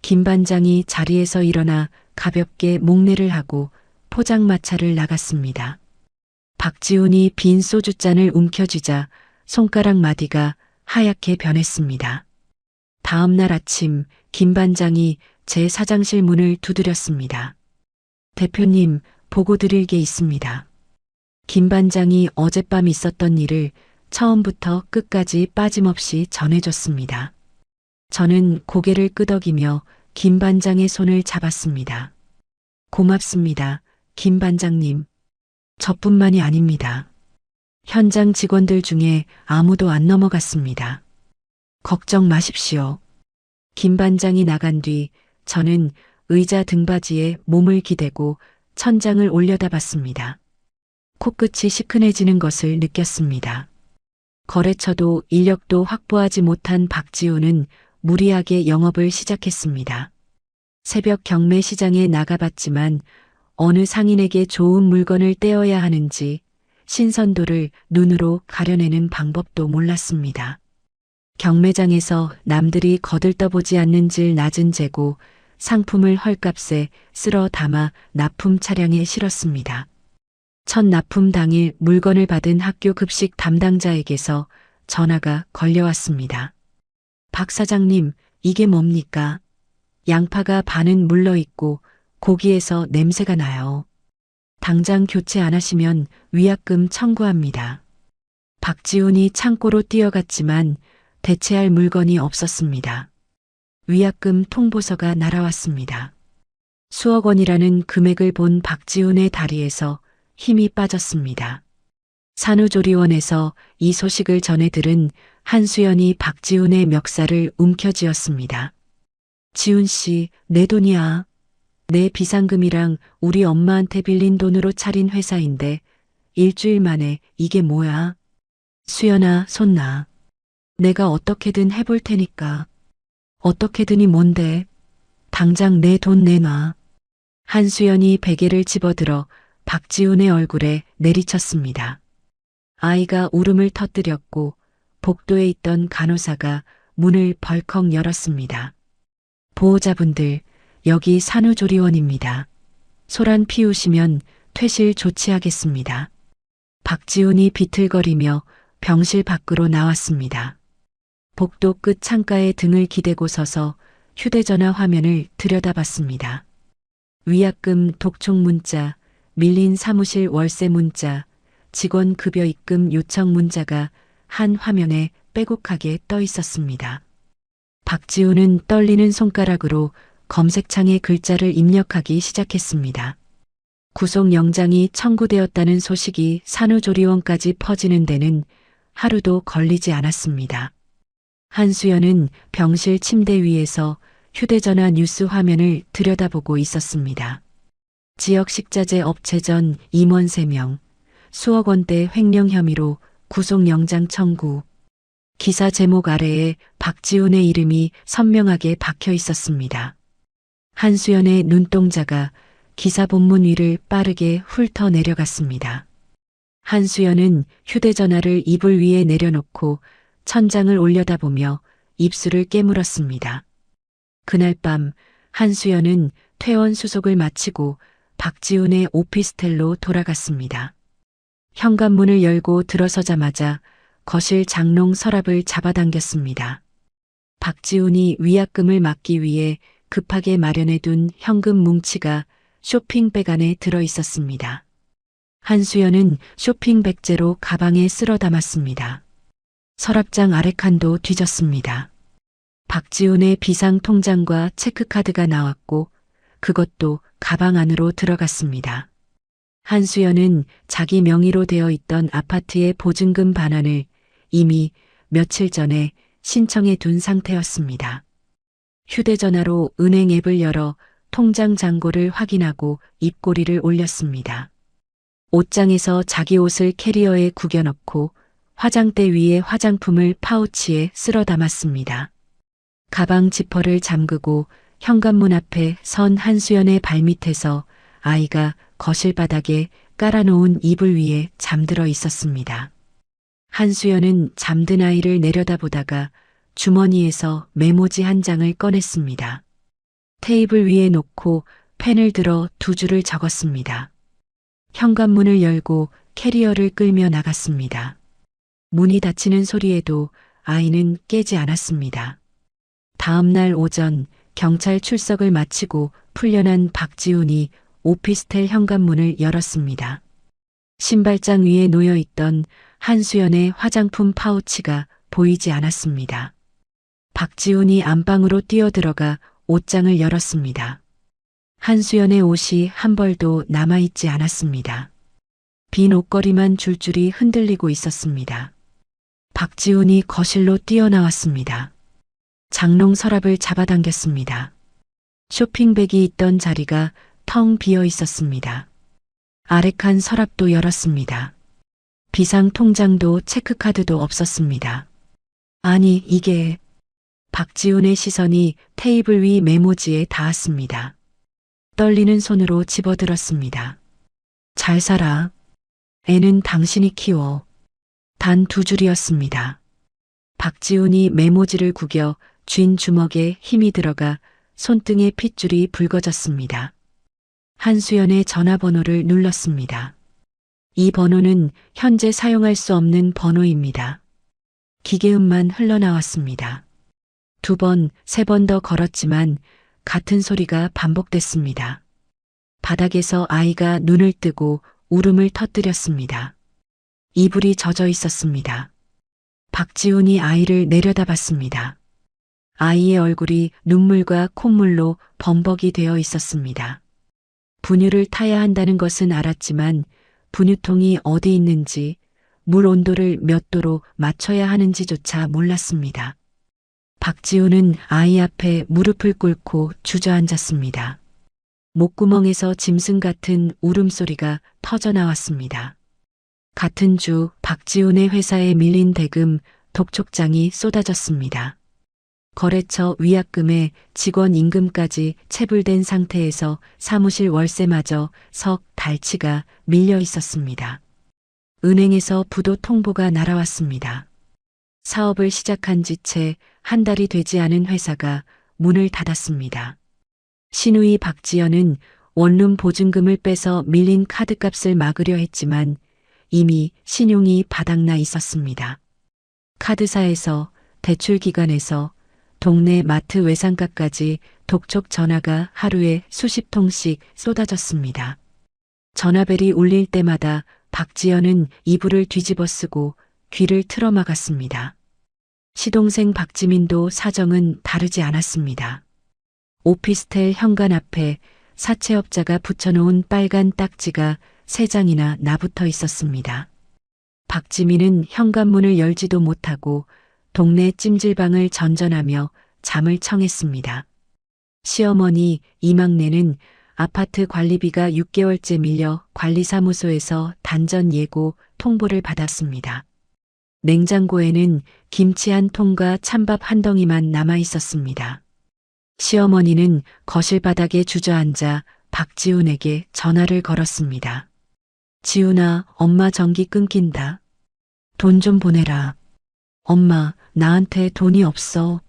[SPEAKER 2] 김 반장이 자리에서 일어나 가볍게 목례를 하고 포장마차를 나갔습니다. 박지훈이 빈 소주잔을 움켜쥐자 손가락 마디가 하얗게 변했습니다. 다음 날 아침 김 반장이 제 사장실 문을 두드렸습니다. 대표님, 보고 드릴 게 있습니다. 김 반장이 어젯밤 있었던 일을 처음부터 끝까지 빠짐없이 전해줬습니다. 저는 고개를 끄덕이며 김 반장의 손을 잡았습니다. 고맙습니다, 김 반장님. 저뿐만이 아닙니다. 현장 직원들 중에 아무도 안 넘어갔습니다. 걱정 마십시오. 김 반장이 나간 뒤 저는 의자 등받이에 몸을 기대고 천장을 올려다봤습니다. 코끝이 시큰해지는 것을 느꼈습니다. 거래처도 인력도 확보하지 못한 박지훈은 무리하게 영업을 시작했습니다. 새벽 경매 시장에 나가봤지만 어느 상인에게 좋은 물건을 떼어야 하는지 신선도를 눈으로 가려내는 방법도 몰랐습니다. 경매장에서 남들이 거들떠보지 않는 질 낮은 재고 상품을 헐값에 쓸어 담아 납품 차량에 실었습니다. 첫 납품 당일 물건을 받은 학교 급식 담당자에게서 전화가 걸려왔습니다. 박 사장님, 이게 뭡니까? 양파가 반은 물러있고 고기에서 냄새가 나요. 당장 교체 안 하시면 위약금 청구합니다. 박지훈이 창고로 뛰어갔지만 대체할 물건이 없었습니다. 위약금 통보서가 날아왔습니다. 수억 원이라는 금액을 본 박지훈의 다리에서 힘이 빠졌습니다. 산후조리원에서 이 소식을 전해 들은 한수연이 박지훈의 멱살을 움켜쥐었습니다. 지훈 씨, 내 돈이야. 내 비상금이랑 우리 엄마한테 빌린 돈으로 차린 회사인데 일주일 만에 이게 뭐야? 수연아, 손 놔. 내가 어떻게든 해볼 테니까. 어떻게든이 뭔데? 당장 내 돈 내놔. 한수연이 베개를 집어들어 박지훈의 얼굴에 내리쳤습니다. 아이가 울음을 터뜨렸고 복도에 있던 간호사가 문을 벌컥 열었습니다. 보호자분들, 여기 산후조리원입니다. 소란 피우시면 퇴실 조치하겠습니다. 박지훈이 비틀거리며 병실 밖으로 나왔습니다. 복도 끝 창가에 등을 기대고 서서 휴대전화 화면을 들여다봤습니다. 위약금 독촉 문자, 밀린 사무실 월세 문자, 직원 급여 입금 요청 문자가 한 화면에 빼곡하게 떠 있었습니다. 박지훈은 떨리는 손가락으로 검색창에 글자를 입력하기 시작했습니다. 구속영장이 청구되었다는 소식이 산후조리원까지 퍼지는 데는 하루도 걸리지 않았습니다. 한수연은 병실 침대 위에서 휴대전화 뉴스 화면을 들여다보고 있었습니다. 지역 식자재 업체 전 임원 3명, 수억 원대 횡령 혐의로 구속영장 청구. 기사 제목 아래에 박지훈의 이름이 선명하게 박혀 있었습니다. 한수연의 눈동자가 기사 본문 위를 빠르게 훑어 내려갔습니다. 한수연은 휴대전화를 이불 위에 내려놓고 천장을 올려다보며 입술을 깨물었습니다. 그날 밤 한수연은 퇴원 수속을 마치고 박지훈의 오피스텔로 돌아갔습니다. 현관문을 열고 들어서자마자 거실 장롱 서랍을 잡아당겼습니다. 박지훈이 위약금을 막기 위해 급하게 마련해둔 현금 뭉치가 쇼핑백 안에 들어 있었습니다. 한수연은 쇼핑백째로 가방에 쓸어 담았습니다. 서랍장 아래칸도 뒤졌습니다. 박지훈의 비상 통장과 체크카드가 나왔고 그것도 가방 안으로 들어갔습니다. 한수연은 자기 명의로 되어 있던 아파트의 보증금 반환을 이미 며칠 전에 신청해 둔 상태였습니다. 휴대전화로 은행 앱을 열어 통장 잔고를 확인하고 입꼬리를 올렸습니다. 옷장에서 자기 옷을 캐리어에 구겨 넣고 화장대 위에 화장품을 파우치에 쓸어 담았습니다. 가방 지퍼를 잠그고 현관문 앞에 선 한수연의 발밑에서 아이가 거실 바닥에 깔아놓은 이불 위에 잠들어 있었습니다. 한수연은 잠든 아이를 내려다보다가 주머니에서 메모지 한 장을 꺼냈습니다. 테이블 위에 놓고 펜을 들어 2줄을 적었습니다. 현관문을 열고 캐리어를 끌며 나갔습니다. 문이 닫히는 소리에도 아이는 깨지 않았습니다. 다음 날 오전 경찰 출석을 마치고 풀려난 박지훈이 오피스텔 현관문을 열었습니다. 신발장 위에 놓여 있던 한수연의 화장품 파우치가 보이지 않았습니다. 박지훈이 안방으로 뛰어들어가 옷장을 열었습니다. 한수연의 옷이 한 벌도 남아있지 않았습니다. 빈 옷걸이만 줄줄이 흔들리고 있었습니다. 박지훈이 거실로 뛰어나왔습니다. 장롱 서랍을 잡아당겼습니다. 쇼핑백이 있던 자리가 텅 비어 있었습니다. 아래 칸 서랍도 열었습니다. 비상 통장도 체크카드도 없었습니다. 아니, 이게... 박지훈의 시선이 테이블 위 메모지에 닿았습니다. 떨리는 손으로 집어들었습니다. 잘 살아. 애는 당신이 키워. 단 2줄이었습니다. 박지훈이 메모지를 구겨 쥔 주먹에 힘이 들어가 손등의 핏줄이 붉어졌습니다. 한수연의 전화번호를 눌렀습니다. 이 번호는 현재 사용할 수 없는 번호입니다. 기계음만 흘러나왔습니다. 2번, 3번 더 걸었지만 같은 소리가 반복됐습니다. 바닥에서 아이가 눈을 뜨고 울음을 터뜨렸습니다. 이불이 젖어 있었습니다. 박지훈이 아이를 내려다봤습니다. 아이의 얼굴이 눈물과 콧물로 범벅이 되어 있었습니다. 분유를 타야 한다는 것은 알았지만 분유통이 어디 있는지, 물 온도를 몇 도로 맞춰야 하는지조차 몰랐습니다. 박지훈은 아이 앞에 무릎을 꿇고 주저앉았습니다. 목구멍에서 짐승 같은 울음소리가 터져나왔습니다. 같은 주 박지훈의 회사에 밀린 대금 독촉장이 쏟아졌습니다. 거래처 위약금에 직원 임금까지 체불된 상태에서 사무실 월세마저 석 달치가 밀려 있었습니다. 은행에서 부도 통보가 날아왔습니다. 사업을 시작한 지 채 한 달이 되지 않은 회사가 문을 닫았습니다. 신우이 박지연은 원룸 보증금을 빼서 밀린 카드값을 막으려 했지만 이미 신용이 바닥나 있었습니다. 카드사에서, 대출기관에서, 동네 마트 외상가까지 독촉 전화가 하루에 수십 통씩 쏟아졌습니다. 전화벨이 울릴 때마다 박지연은 이불을 뒤집어 쓰고 귀를 틀어막았습니다. 시동생 박지민도 사정은 다르지 않았습니다. 오피스텔 현관 앞에 사채업자가 붙여놓은 빨간 딱지가 3장이나 나붙어 있었습니다. 박지민은 현관문을 열지도 못하고 동네 찜질방을 전전하며 잠을 청했습니다. 시어머니 이막내는 아파트 관리비가 6개월째 밀려 관리사무소에서 단전 예고 통보를 받았습니다. 냉장고에는 김치 한 통과 찬밥 한 덩이만 남아 있었습니다. 시어머니는 거실 바닥에 주저앉아 박지훈에게 전화를 걸었습니다. 지훈아, 엄마 전기 끊긴다. 돈 좀 보내라. 엄마, 나한테 돈이 없어.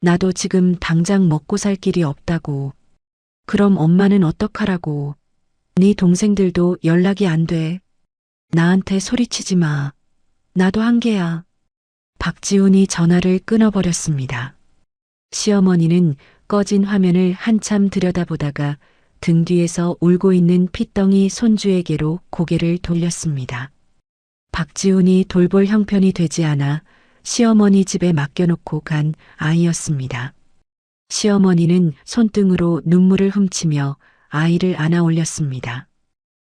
[SPEAKER 2] 나도 지금 당장 먹고 살 길이 없다고. 그럼 엄마는 어떡하라고. 네 동생들도 연락이 안 돼. 나한테 소리치지 마. 나도 한계야. 박지훈이 전화를 끊어버렸습니다. 시어머니는 꺼진 화면을 한참 들여다보다가 등 뒤에서 울고 있는 핏덩이 손주에게로 고개를 돌렸습니다. 박지훈이 돌볼 형편이 되지 않아 시어머니 집에 맡겨놓고 간 아이였습니다. 시어머니는 손등으로 눈물을 훔치며 아이를 안아 올렸습니다.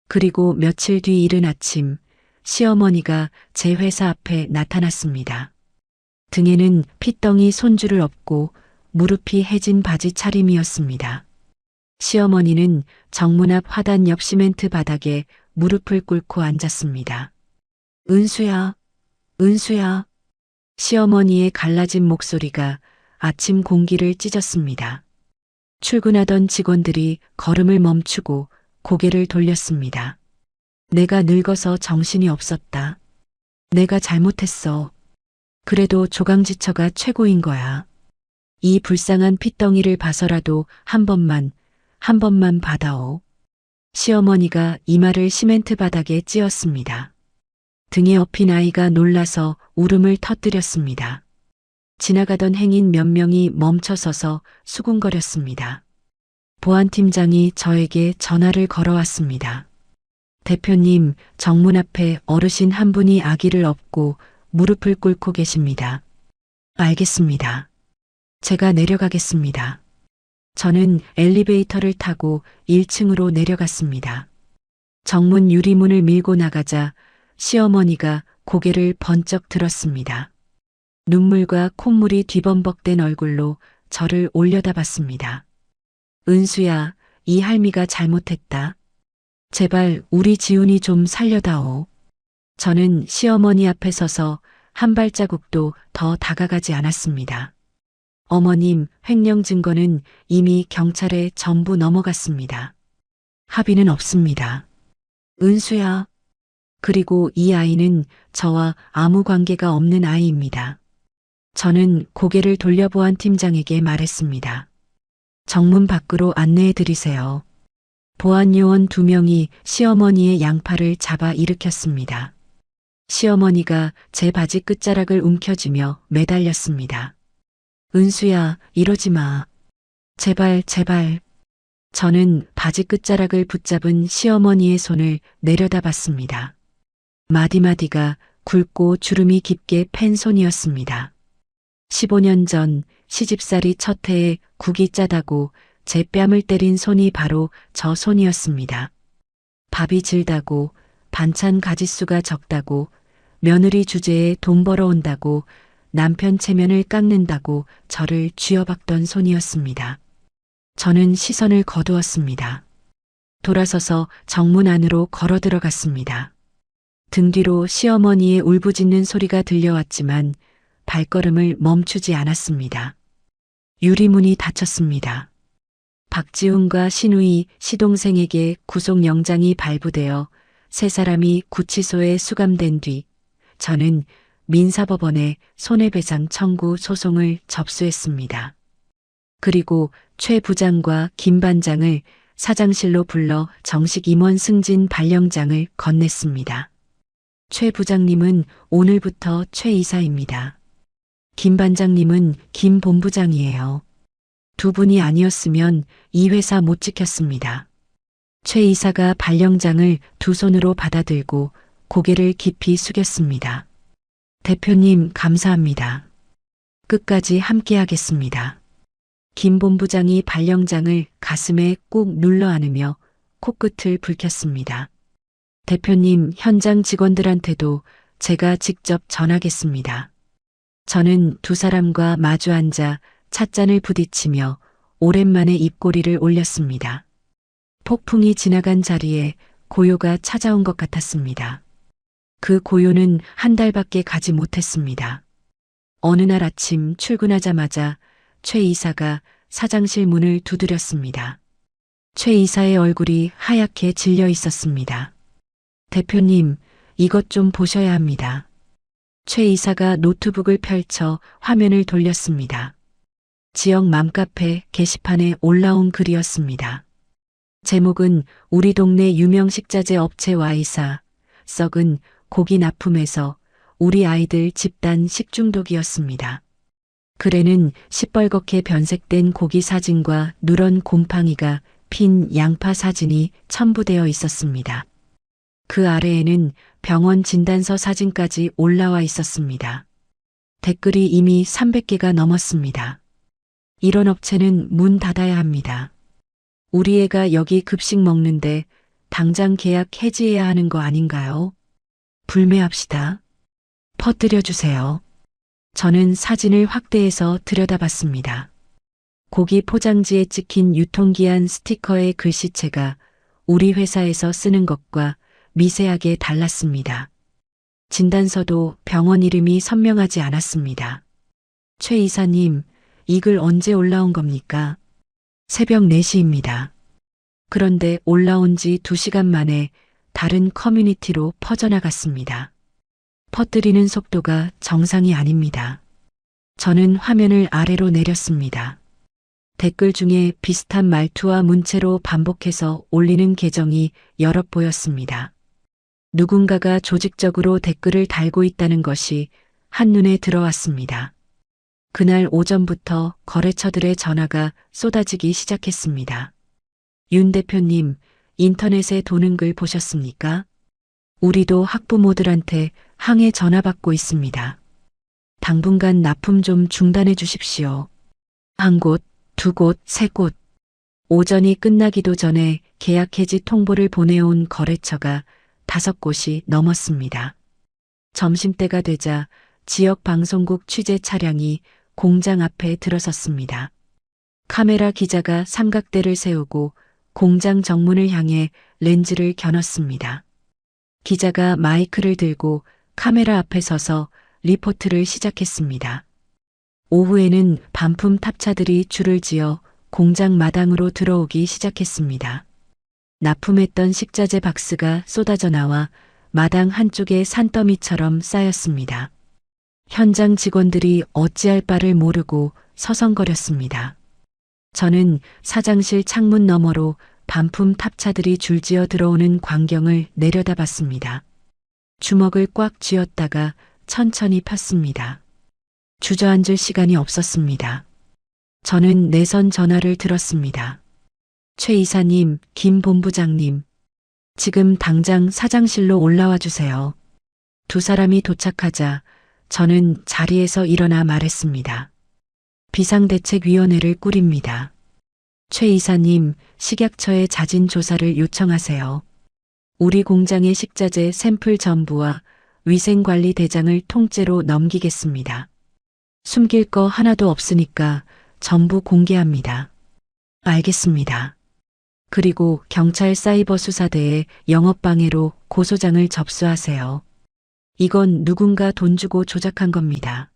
[SPEAKER 2] 그리고 며칠 뒤 이른 아침 시어머니가 제 회사 앞에 나타났습니다. 등에는 핏덩이 손주를 업고 무릎이 해진 바지 차림이었습니다. 시어머니는 정문 앞 화단 옆 시멘트 바닥에 무릎을 꿇고 앉았습니다. 은수야, 은수야. 시어머니의 갈라진 목소리가 아침 공기를 찢었습니다. 출근하던 직원들이 걸음을 멈추고 고개를 돌렸습니다. 내가 늙어서 정신이 없었다. 내가 잘못했어. 그래도 조강지처가 최고인 거야. 이 불쌍한 핏덩이를 봐서라도 한 번만 받아오. 시어머니가 이마를 시멘트 바닥에 찧었습니다. 등에 업힌 아이가 놀라서 울음을 터뜨렸습니다. 지나가던 행인 몇 명이 멈춰서서 수군거렸습니다. 보안팀장이 저에게 전화를 걸어왔습니다. 대표님, 정문 앞에 어르신 한 분이 아기를 업고 무릎을 꿇고 계십니다. 알겠습니다. 제가 내려가겠습니다. 저는 엘리베이터를 타고 1층으로 내려갔습니다. 정문 유리문을 밀고 나가자 시어머니가 고개를 번쩍 들었습니다. 눈물과 콧물이 뒤범벅된 얼굴로 저를 올려다봤습니다. 은수야, 이 할미가 잘못했다. 제발 우리 지훈이 좀 살려다오. 저는 시어머니 앞에 서서 한 발자국도 더 다가가지 않았습니다. 어머님, 횡령 증거는 이미 경찰에 전부 넘어갔습니다. 합의는 없습니다. 은수야. 그리고 이 아이는 저와 아무 관계가 없는 아이입니다. 저는 고개를 돌려 보안팀장에게 말했습니다. 정문 밖으로 안내해 드리세요. 보안요원 2명이 시어머니의 양팔을 잡아 일으켰습니다. 시어머니가 제 바지 끝자락을 움켜쥐며 매달렸습니다. 은수야, 이러지 마. 제발, 제발. 저는 바지 끝자락을 붙잡은 시어머니의 손을 내려다봤습니다. 마디마디가 굵고 주름이 깊게 팬 손이었습니다. 15년 전 시집살이 첫 해에 국이 짜다고 제 뺨을 때린 손이 바로 저 손이었습니다. 밥이 질다고, 반찬 가짓수가 적다고, 며느리 주제에 돈 벌어온다고, 남편 체면을 깎는다고 저를 쥐어박던 손이었습니다. 저는 시선을 거두었습니다. 돌아서서 정문 안으로 걸어 들어갔습니다. 등 뒤로 시어머니의 울부짖는 소리가 들려왔지만 발걸음을 멈추지 않았습니다. 유리문이 닫혔습니다. 박지훈과 신우이 시동생에게 구속영장이 발부되어 세 사람이 구치소에 수감된 뒤 저는 민사법원에 손해배상 청구 소송을 접수했습니다. 그리고 최 부장과 김 반장을 사장실로 불러 정식 임원 승진 발령장을 건넸습니다. 최 부장님은 오늘부터 최 이사입니다. 김 반장님은 김 본부장이에요. 두 분이 아니었으면 이 회사 못 지켰습니다. 최 이사가 발령장을 두 손으로 받아들고 고개를 깊이 숙였습니다. 대표님, 감사합니다. 끝까지 함께하겠습니다. 김 본부장이 발령장을 가슴에 꾹 눌러 안으며 코끝을 붉혔습니다. 대표님, 현장 직원들한테도 제가 직접 전하겠습니다. 저는 두 사람과 마주 앉아 찻잔을 부딪히며 오랜만에 입꼬리를 올렸습니다. 폭풍이 지나간 자리에 고요가 찾아온 것 같았습니다. 그 고요는 한 달밖에 가지 못했습니다. 어느 날 아침 출근하자마자 최 이사가 사장실 문을 두드렸습니다. 최 이사의 얼굴이 하얗게 질려 있었습니다. 대표님, 이것 좀 보셔야 합니다. 최 이사가 노트북을 펼쳐 화면을 돌렸습니다. 지역 맘카페 게시판에 올라온 글이었습니다. 제목은 우리 동네 유명 식자재 업체 Y사, 썩은 고기 납품에서 우리 아이들 집단 식중독이었습니다. 글에는 시뻘겋게 변색된 고기 사진과 누런 곰팡이가 핀 양파 사진이 첨부되어 있었습니다. 그 아래에는 병원 진단서 사진까지 올라와 있었습니다. 댓글이 이미 300개가 넘었습니다. 이런 업체는 문 닫아야 합니다. 우리 애가 여기 급식 먹는데 당장 계약 해지해야 하는 거 아닌가요? 불매합시다. 퍼뜨려주세요. 저는 사진을 확대해서 들여다봤습니다. 고기 포장지에 찍힌 유통기한 스티커의 글씨체가 우리 회사에서 쓰는 것과 미세하게 달랐습니다. 진단서도 병원 이름이 선명하지 않았습니다. 최 이사님, 이 글 언제 올라온 겁니까? 새벽 4시입니다. 그런데 올라온 지 2시간 만에 다른 커뮤니티로 퍼져나갔습니다. 퍼뜨리는 속도가 정상이 아닙니다. 저는 화면을 아래로 내렸습니다. 댓글 중에 비슷한 말투와 문체로 반복해서 올리는 계정이 여럿 보였습니다. 누군가가 조직적으로 댓글을 달고 있다는 것이 한눈에 들어왔습니다. 그날 오전부터 거래처들의 전화가 쏟아지기 시작했습니다. 윤 대표님, 인터넷에 도는 글 보셨습니까? 우리도 학부모들한테 항해 전화 받고 있습니다. 당분간 납품 좀 중단해 주십시오. 한 곳, 두 곳, 세 곳. 오전이 끝나기도 전에 계약 해지 통보를 보내온 거래처가 5곳이 넘었습니다. 점심때가 되자 지역 방송국 취재 차량이 공장 앞에 들어섰습니다. 카메라 기자가 삼각대를 세우고 공장 정문을 향해 렌즈를 겨눴습니다. 기자가 마이크를 들고 카메라 앞에 서서 리포트를 시작했습니다. 오후에는 반품 탑차들이 줄을 지어 공장 마당으로 들어오기 시작했습니다. 납품했던 식자재 박스가 쏟아져 나와 마당 한쪽에 산더미처럼 쌓였습니다. 현장 직원들이 어찌할 바를 모르고 서성거렸습니다. 저는 사장실 창문 너머로 반품 탑차들이 줄지어 들어오는 광경을 내려다봤습니다. 주먹을 꽉 쥐었다가 천천히 폈습니다. 주저앉을 시간이 없었습니다. 저는 내선 전화를 들었습니다. 최 이사님, 김 본부장님, 지금 당장 사장실로 올라와 주세요. 두 사람이 도착하자 저는 자리에서 일어나 말했습니다. 비상대책위원회를 꾸립니다. 최 이사님, 식약처에 자진 조사를 요청하세요. 우리 공장의 식자재 샘플 전부와 위생관리 대장을 통째로 넘기겠습니다. 숨길 거 하나도 없으니까 전부 공개합니다. 알겠습니다. 그리고 경찰 사이버 수사대에 영업방해로 고소장을 접수하세요. 이건 누군가 돈 주고 조작한 겁니다.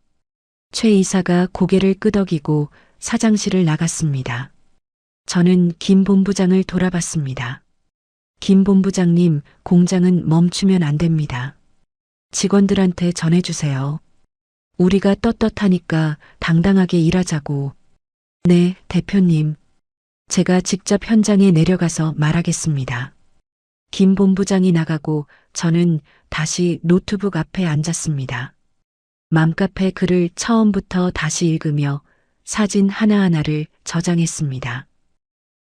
[SPEAKER 2] 최 이사가 고개를 끄덕이고 사장실을 나갔습니다. 저는 김 본부장을 돌아봤습니다. 김 본부장님, 공장은 멈추면 안 됩니다. 직원들한테 전해주세요. 우리가 떳떳하니까 당당하게 일하자고. 네, 대표님. 제가 직접 현장에 내려가서 말하겠습니다. 김 본부장이 나가고 저는 다시 노트북 앞에 앉았습니다. 맘카페 글을 처음부터 다시 읽으며 사진 하나하나를 저장했습니다.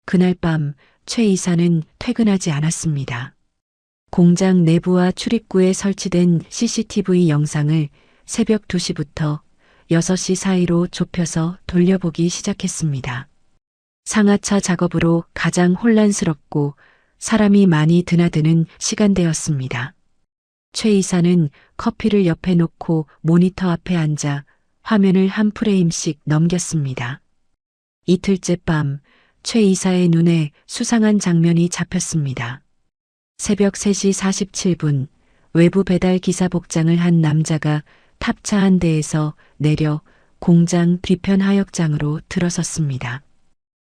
[SPEAKER 2] 그날 밤 최 이사는 퇴근하지 않았습니다. 공장 내부와 출입구에 설치된 CCTV 영상을 새벽 2시부터 6시 사이로 좁혀서 돌려보기 시작했습니다. 상하차 작업으로 가장 혼란스럽고 사람이 많이 드나드는 시간대였습니다. 최 이사는 커피를 옆에 놓고 모니터 앞에 앉아 화면을 한 프레임씩 넘겼습니다. 이틀째 밤 최 이사의 눈에 수상한 장면이 잡혔습니다. 새벽 3시 47분 외부 배달 기사 복장을 한 남자가 탑차 한 대에서 내려 공장 뒤편 하역장으로 들어섰습니다.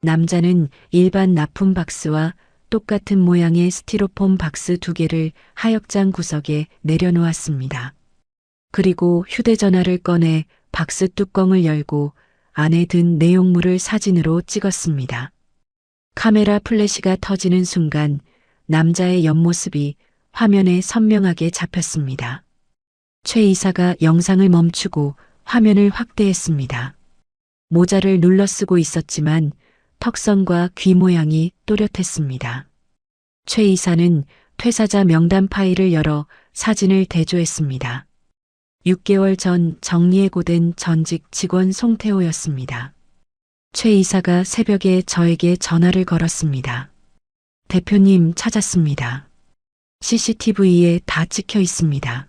[SPEAKER 2] 남자는 일반 납품 박스와 똑같은 모양의 스티로폼 박스 2개를 하역장 구석에 내려놓았습니다. 그리고 휴대전화를 꺼내 박스 뚜껑을 열고 안에 든 내용물을 사진으로 찍었습니다. 카메라 플래시가 터지는 순간 남자의 옆모습이 화면에 선명하게 잡혔습니다. 최 이사가 영상을 멈추고 화면을 확대했습니다. 모자를 눌러 쓰고 있었지만 턱선과 귀 모양이 또렷했습니다. 최 이사는 퇴사자 명단 파일을 열어 사진을 대조했습니다. 6개월 전 정리해고된 전직 직원 송태호였습니다. 최 이사가 새벽에 저에게 전화를 걸었습니다. 대표님 찾았습니다. CCTV에 다 찍혀 있습니다.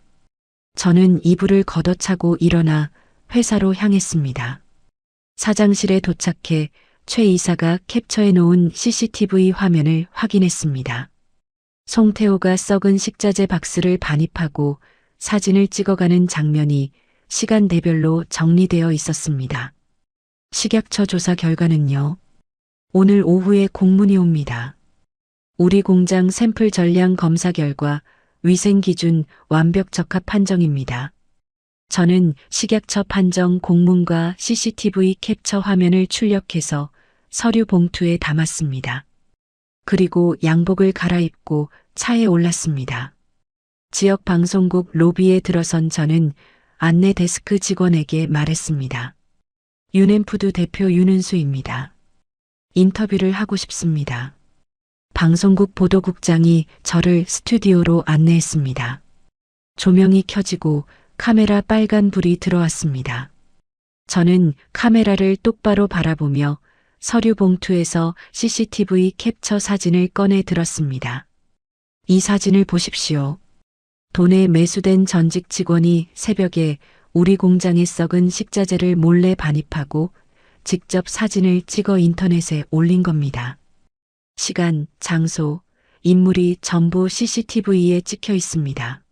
[SPEAKER 2] 저는 이불을 걷어차고 일어나 회사로 향했습니다. 사장실에 도착해 최 이사가 캡처해 놓은 CCTV 화면을 확인했습니다. 송태호가 썩은 식자재 박스를 반입하고 사진을 찍어가는 장면이 시간대별로 정리되어 있었습니다. 식약처 조사 결과는요. 오늘 오후에 공문이 옵니다. 우리 공장 샘플 전량 검사 결과 위생 기준 완벽 적합 판정입니다. 저는 식약처 판정 공문과 CCTV 캡처 화면을 출력해서 서류 봉투에 담았습니다. 그리고 양복을 갈아입고 차에 올랐습니다. 지역 방송국 로비에 들어선 저는 안내 데스크 직원에게 말했습니다. 유넨푸드 대표 윤은수입니다. 인터뷰를 하고 싶습니다. 방송국 보도국장이 저를 스튜디오로 안내했습니다. 조명이 켜지고 카메라 빨간 불이 들어왔습니다. 저는 카메라를 똑바로 바라보며 서류 봉투에서 CCTV 캡처 사진을 꺼내 들었습니다. 이 사진을 보십시오. 돈에 매수된 전직 직원이 새벽에 우리 공장에 썩은 식자재를 몰래 반입하고 직접 사진을 찍어 인터넷에 올린 겁니다. 시간, 장소, 인물이 전부 CCTV에 찍혀 있습니다.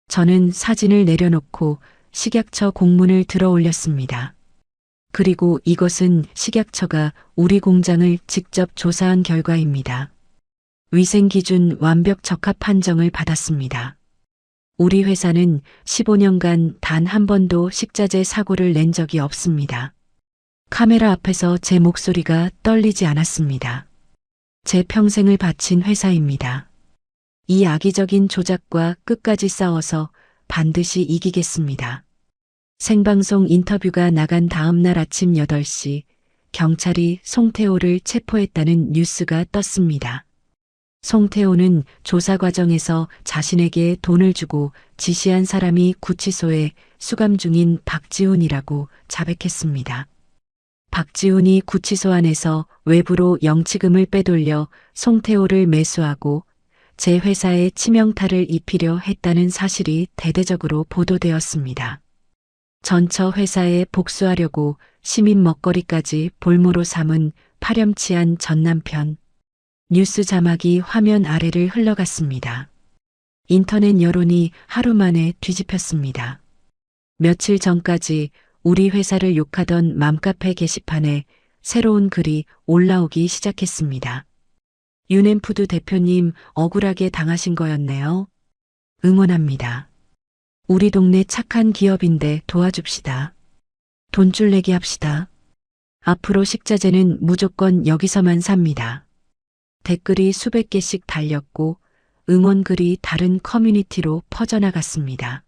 [SPEAKER 2] 저는 사진을 내려놓고 식약처 공문을 들어 올렸습니다. 그리고 이것은 식약처가 우리 공장을 직접 조사한 결과입니다. 위생기준 완벽 적합 판정을 받았습니다. 우리 회사는 15년간 단 한 번도 식자재 사고를 낸 적이 없습니다. 카메라 앞에서 제 목소리가 떨리지 않았습니다. 제 평생을 바친 회사입니다. 이 악의적인 조작과 끝까지 싸워서 반드시 이기겠습니다. 생방송 인터뷰가 나간 다음 날 아침 8시 경찰이 송태호를 체포했다는 뉴스가 떴습니다. 송태호는 조사 과정에서 자신에게 돈을 주고 지시한 사람이 구치소에 수감 중인 박지훈이라고 자백했습니다. 박지훈이 구치소 안에서 외부로 영치금을 빼돌려 송태호를 매수하고 제 회사에 치명타를 입히려 했다는 사실이 대대적으로 보도되었습니다. 전처 회사에 복수하려고 시민 먹거리까지 볼모로 삼은 파렴치한 전남편. 뉴스 자막이 화면 아래를 흘러갔습니다. 인터넷 여론이 하루 만에 뒤집혔습니다. 며칠 전까지 우리 회사를 욕하던 맘카페 게시판에 새로운 글이 올라오기 시작했습니다. 유넨푸드 대표님 억울하게 당하신 거였네요. 응원합니다. 우리 동네 착한 기업인데 도와줍시다. 돈줄 내기 합시다. 앞으로 식자재는 무조건 여기서만 삽니다. 댓글이 수백 개씩 달렸고 응원글이 다른 커뮤니티로 퍼져나갔습니다.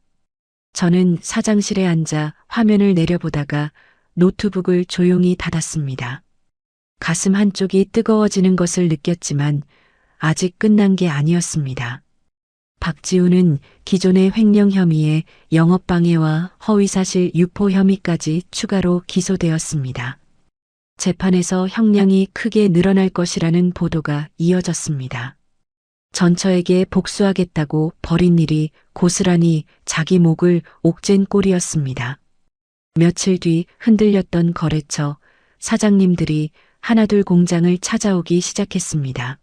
[SPEAKER 2] 저는 사장실에 앉아 화면을 내려보다가 노트북을 조용히 닫았습니다. 가슴 한쪽이 뜨거워지는 것을 느꼈지만 아직 끝난 게 아니었습니다. 박지훈은 기존의 횡령 혐의에 영업방해와 허위사실 유포 혐의까지 추가로 기소되었습니다. 재판에서 형량이 크게 늘어날 것이라는 보도가 이어졌습니다. 전처에게 복수하겠다고 벌인 일이 고스란히 자기 목을 옥죄는 꼴이었습니다. 며칠 뒤 흔들렸던 거래처 사장님들이 하나둘 공장을 찾아오기 시작했습니다.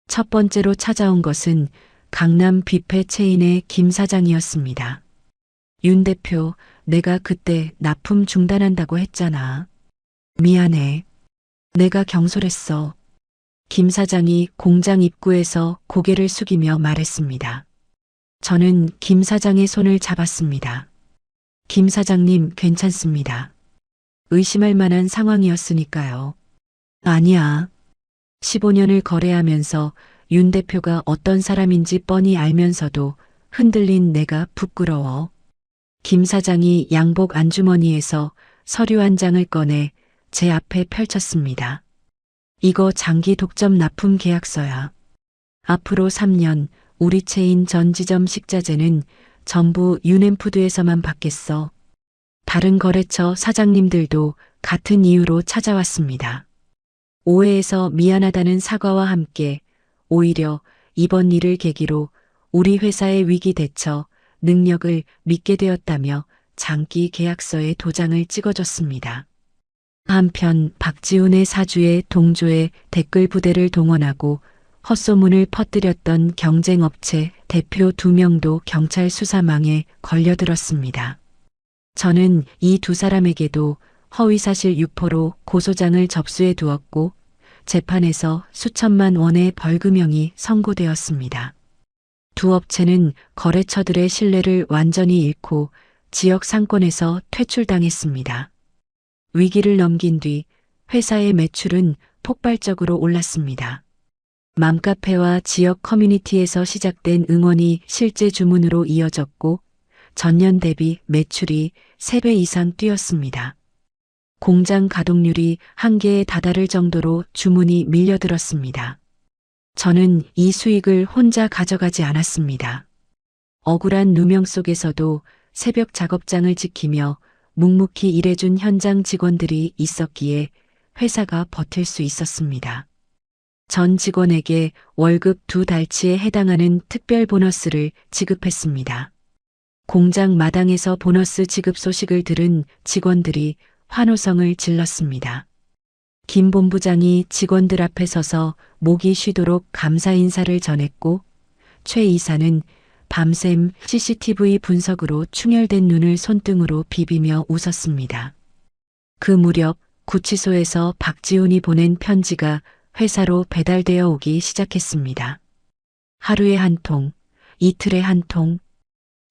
[SPEAKER 2] 첫 번째로 찾아온 것은 강남 뷔페 체인의 김 사장이었습니다. 윤 대표, 내가 그때 납품 중단한다고 했잖아. 미안해. 내가 경솔했어. 김 사장이 공장 입구에서 고개를 숙이며 말했습니다. 저는 김 사장의 손을 잡았습니다. 김 사장님 괜찮습니다. 의심할 만한 상황이었으니까요. 아니야. 15년을 거래하면서 윤 대표가 어떤 사람인지 뻔히 알면서도 흔들린 내가 부끄러워. 김 사장이 양복 안주머니에서 서류 한 장을 꺼내 제 앞에 펼쳤습니다. 이거 장기 독점 납품 계약서야. 앞으로 3년 우리 체인 전 지점 식자재는 전부 유넨푸드에서만 받겠어. 다른 거래처 사장님들도 같은 이유로 찾아왔습니다. 오해해서 미안하다는 사과와 함께 오히려 이번 일을 계기로 우리 회사의 위기 대처 능력을 믿게 되었다며 장기 계약서에 도장을 찍어줬습니다. 한편 박지훈의 사주에 동조해 댓글 부대를 동원하고 헛소문을 퍼뜨렸던 경쟁업체 대표 2명도 경찰 수사망에 걸려들었습니다. 저는 이 두 사람에게도 허위사실 유포로 고소장을 접수해 두었고 재판에서 수천만 원의 벌금형이 선고되었습니다. 두 업체는 거래처들의 신뢰를 완전히 잃고 지역 상권에서 퇴출당했습니다. 위기를 넘긴 뒤 회사의 매출은 폭발적으로 올랐습니다. 맘카페와 지역 커뮤니티에서 시작된 응원이 실제 주문으로 이어졌고 전년 대비 매출이 3배 이상 뛰었습니다. 공장 가동률이 한계에 다다를 정도로 주문이 밀려들었습니다. 저는 이 수익을 혼자 가져가지 않았습니다. 억울한 누명 속에서도 새벽 작업장을 지키며 묵묵히 일해준 현장 직원들이 있었기에 회사가 버틸 수 있었습니다. 전 직원에게 월급 2달치에 해당하는 특별 보너스를 지급했습니다. 공장 마당에서 보너스 지급 소식을 들은 직원들이 환호성을 질렀습니다. 김 본부장이 직원들 앞에 서서 목이 쉬도록 감사 인사를 전했고 최 이사는 밤샘 CCTV 분석으로 충혈된 눈을 손등으로 비비며 웃었습니다. 그 무렵 구치소에서 박지훈이 보낸 편지가 회사로 배달되어 오기 시작했습니다. 하루에 한 통, 이틀에 한 통.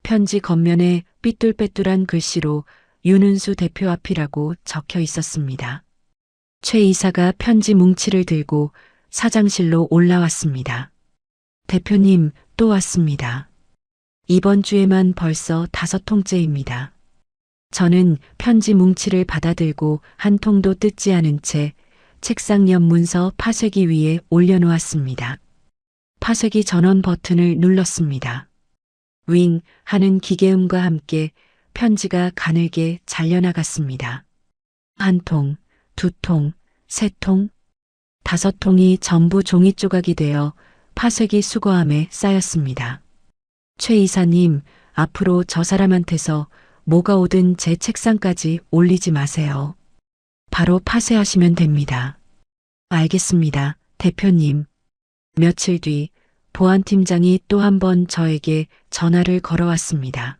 [SPEAKER 2] 편지 겉면에 삐뚤빼뚤한 글씨로 윤은수 대표 앞이라고 적혀 있었습니다. 최 이사가 편지 뭉치를 들고 사장실로 올라왔습니다. 대표님, 또 왔습니다. 이번 주에만 벌써 5통째입니다. 저는 편지 뭉치를 받아들고 한 통도 뜯지 않은 채 책상 옆 문서 파쇄기 위에 올려놓았습니다. 파쇄기 전원 버튼을 눌렀습니다. 윙 하는 기계음과 함께 편지가 가늘게 잘려나갔습니다. 한 통, 2통, 3통, 5통이 전부 종이 조각이 되어 파쇄기 수거함에 쌓였습니다. 최 이사님, 앞으로 저 사람한테서 뭐가 오든 제 책상까지 올리지 마세요. 바로 파쇄하시면 됩니다. 알겠습니다, 대표님. 며칠 뒤 보안팀장이 또 한 번 저에게 전화를 걸어왔습니다.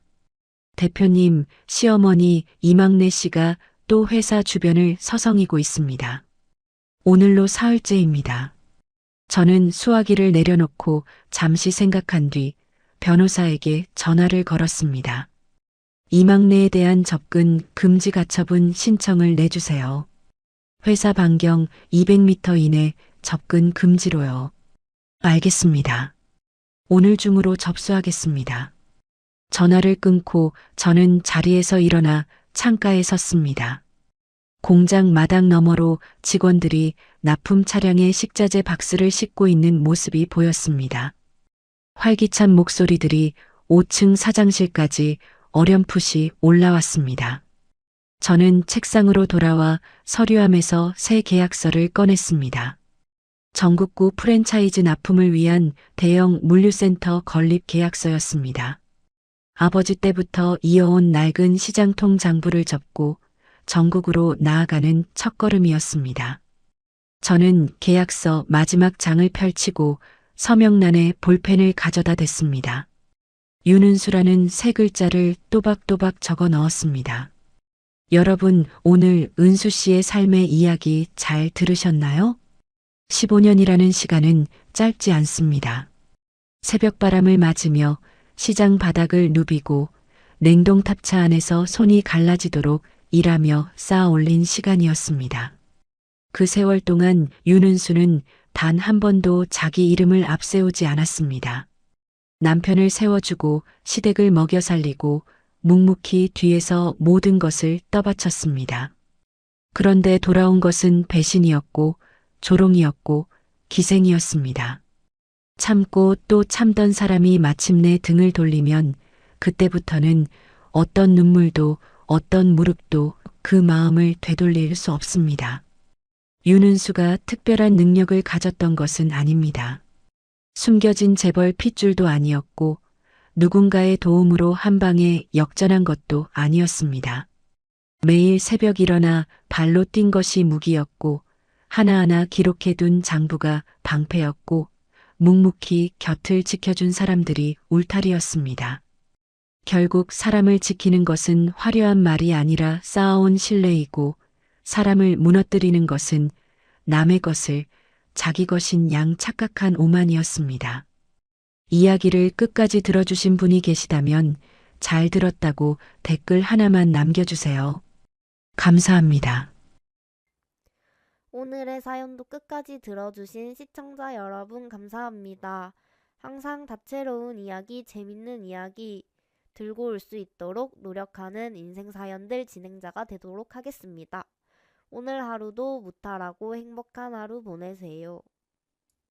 [SPEAKER 2] 대표님, 시어머니 이막내 씨가 또 회사 주변을 서성이고 있습니다. 오늘로 사흘째입니다. 저는 수화기를 내려놓고 잠시 생각한 뒤 변호사에게 전화를 걸었습니다. 이막내에 대한 접근 금지 가처분 신청을 내주세요. 회사 반경 200m 이내 접근 금지로요. 알겠습니다. 오늘 중으로 접수하겠습니다. 전화를 끊고 저는 자리에서 일어나 창가에 섰습니다. 공장 마당 너머로 직원들이 납품 차량에 식자재 박스를 싣고 있는 모습이 보였습니다. 활기찬 목소리들이 5층 사장실까지 어렴풋이 올라왔습니다. 저는 책상으로 돌아와 서류함에서 새 계약서를 꺼냈습니다. 전국구 프랜차이즈 납품을 위한 대형 물류센터 건립 계약서였습니다. 아버지 때부터 이어온 낡은 시장통 장부를 접고 전국으로 나아가는 첫걸음이었습니다. 저는 계약서 마지막 장을 펼치고 서명란에 볼펜을 가져다 댔습니다. 윤은수라는 세 글자를 또박또박 적어 넣었습니다. 여러분, 오늘 은수 씨의 삶의 이야기 잘 들으셨나요? 15년이라는 시간은 짧지 않습니다. 새벽바람을 맞으며 시장 바닥을 누비고 냉동탑차 안에서 손이 갈라지도록 일하며 쌓아 올린 시간이었습니다. 그 세월 동안 윤은수는 단 한 번도 자기 이름을 앞세우지 않았습니다. 남편을 세워주고 시댁을 먹여 살리고 묵묵히 뒤에서 모든 것을 떠받쳤습니다. 그런데 돌아온 것은 배신이었고 조롱이었고 기생이었습니다. 참고 또 참던 사람이 마침내 등을 돌리면 그때부터는 어떤 눈물도 어떤 무릎도 그 마음을 되돌릴 수 없습니다. 윤은수가 특별한 능력을 가졌던 것은 아닙니다. 숨겨진 재벌 핏줄도 아니었고 누군가의 도움으로 한 방에 역전한 것도 아니었습니다. 매일 새벽 일어나 발로 뛴 것이 무기였고 하나하나 기록해둔 장부가 방패였고 묵묵히 곁을 지켜준 사람들이 울타리였습니다. 결국 사람을 지키는 것은 화려한 말이 아니라 쌓아온 신뢰이고 사람을 무너뜨리는 것은 남의 것을 자기 것인 양 착각한 오만이었습니다. 이야기를 끝까지 들어주신 분이 계시다면 잘 들었다고 댓글 하나만 남겨주세요. 감사합니다.
[SPEAKER 1] 오늘의 사연도 끝까지 들어주신 시청자 여러분 감사합니다. 항상 다채로운 이야기, 재밌는 이야기 들고 올 수 있도록 노력하는 인생 사연들 진행자가 되도록 하겠습니다. 오늘 하루도 무탈하고 행복한 하루 보내세요.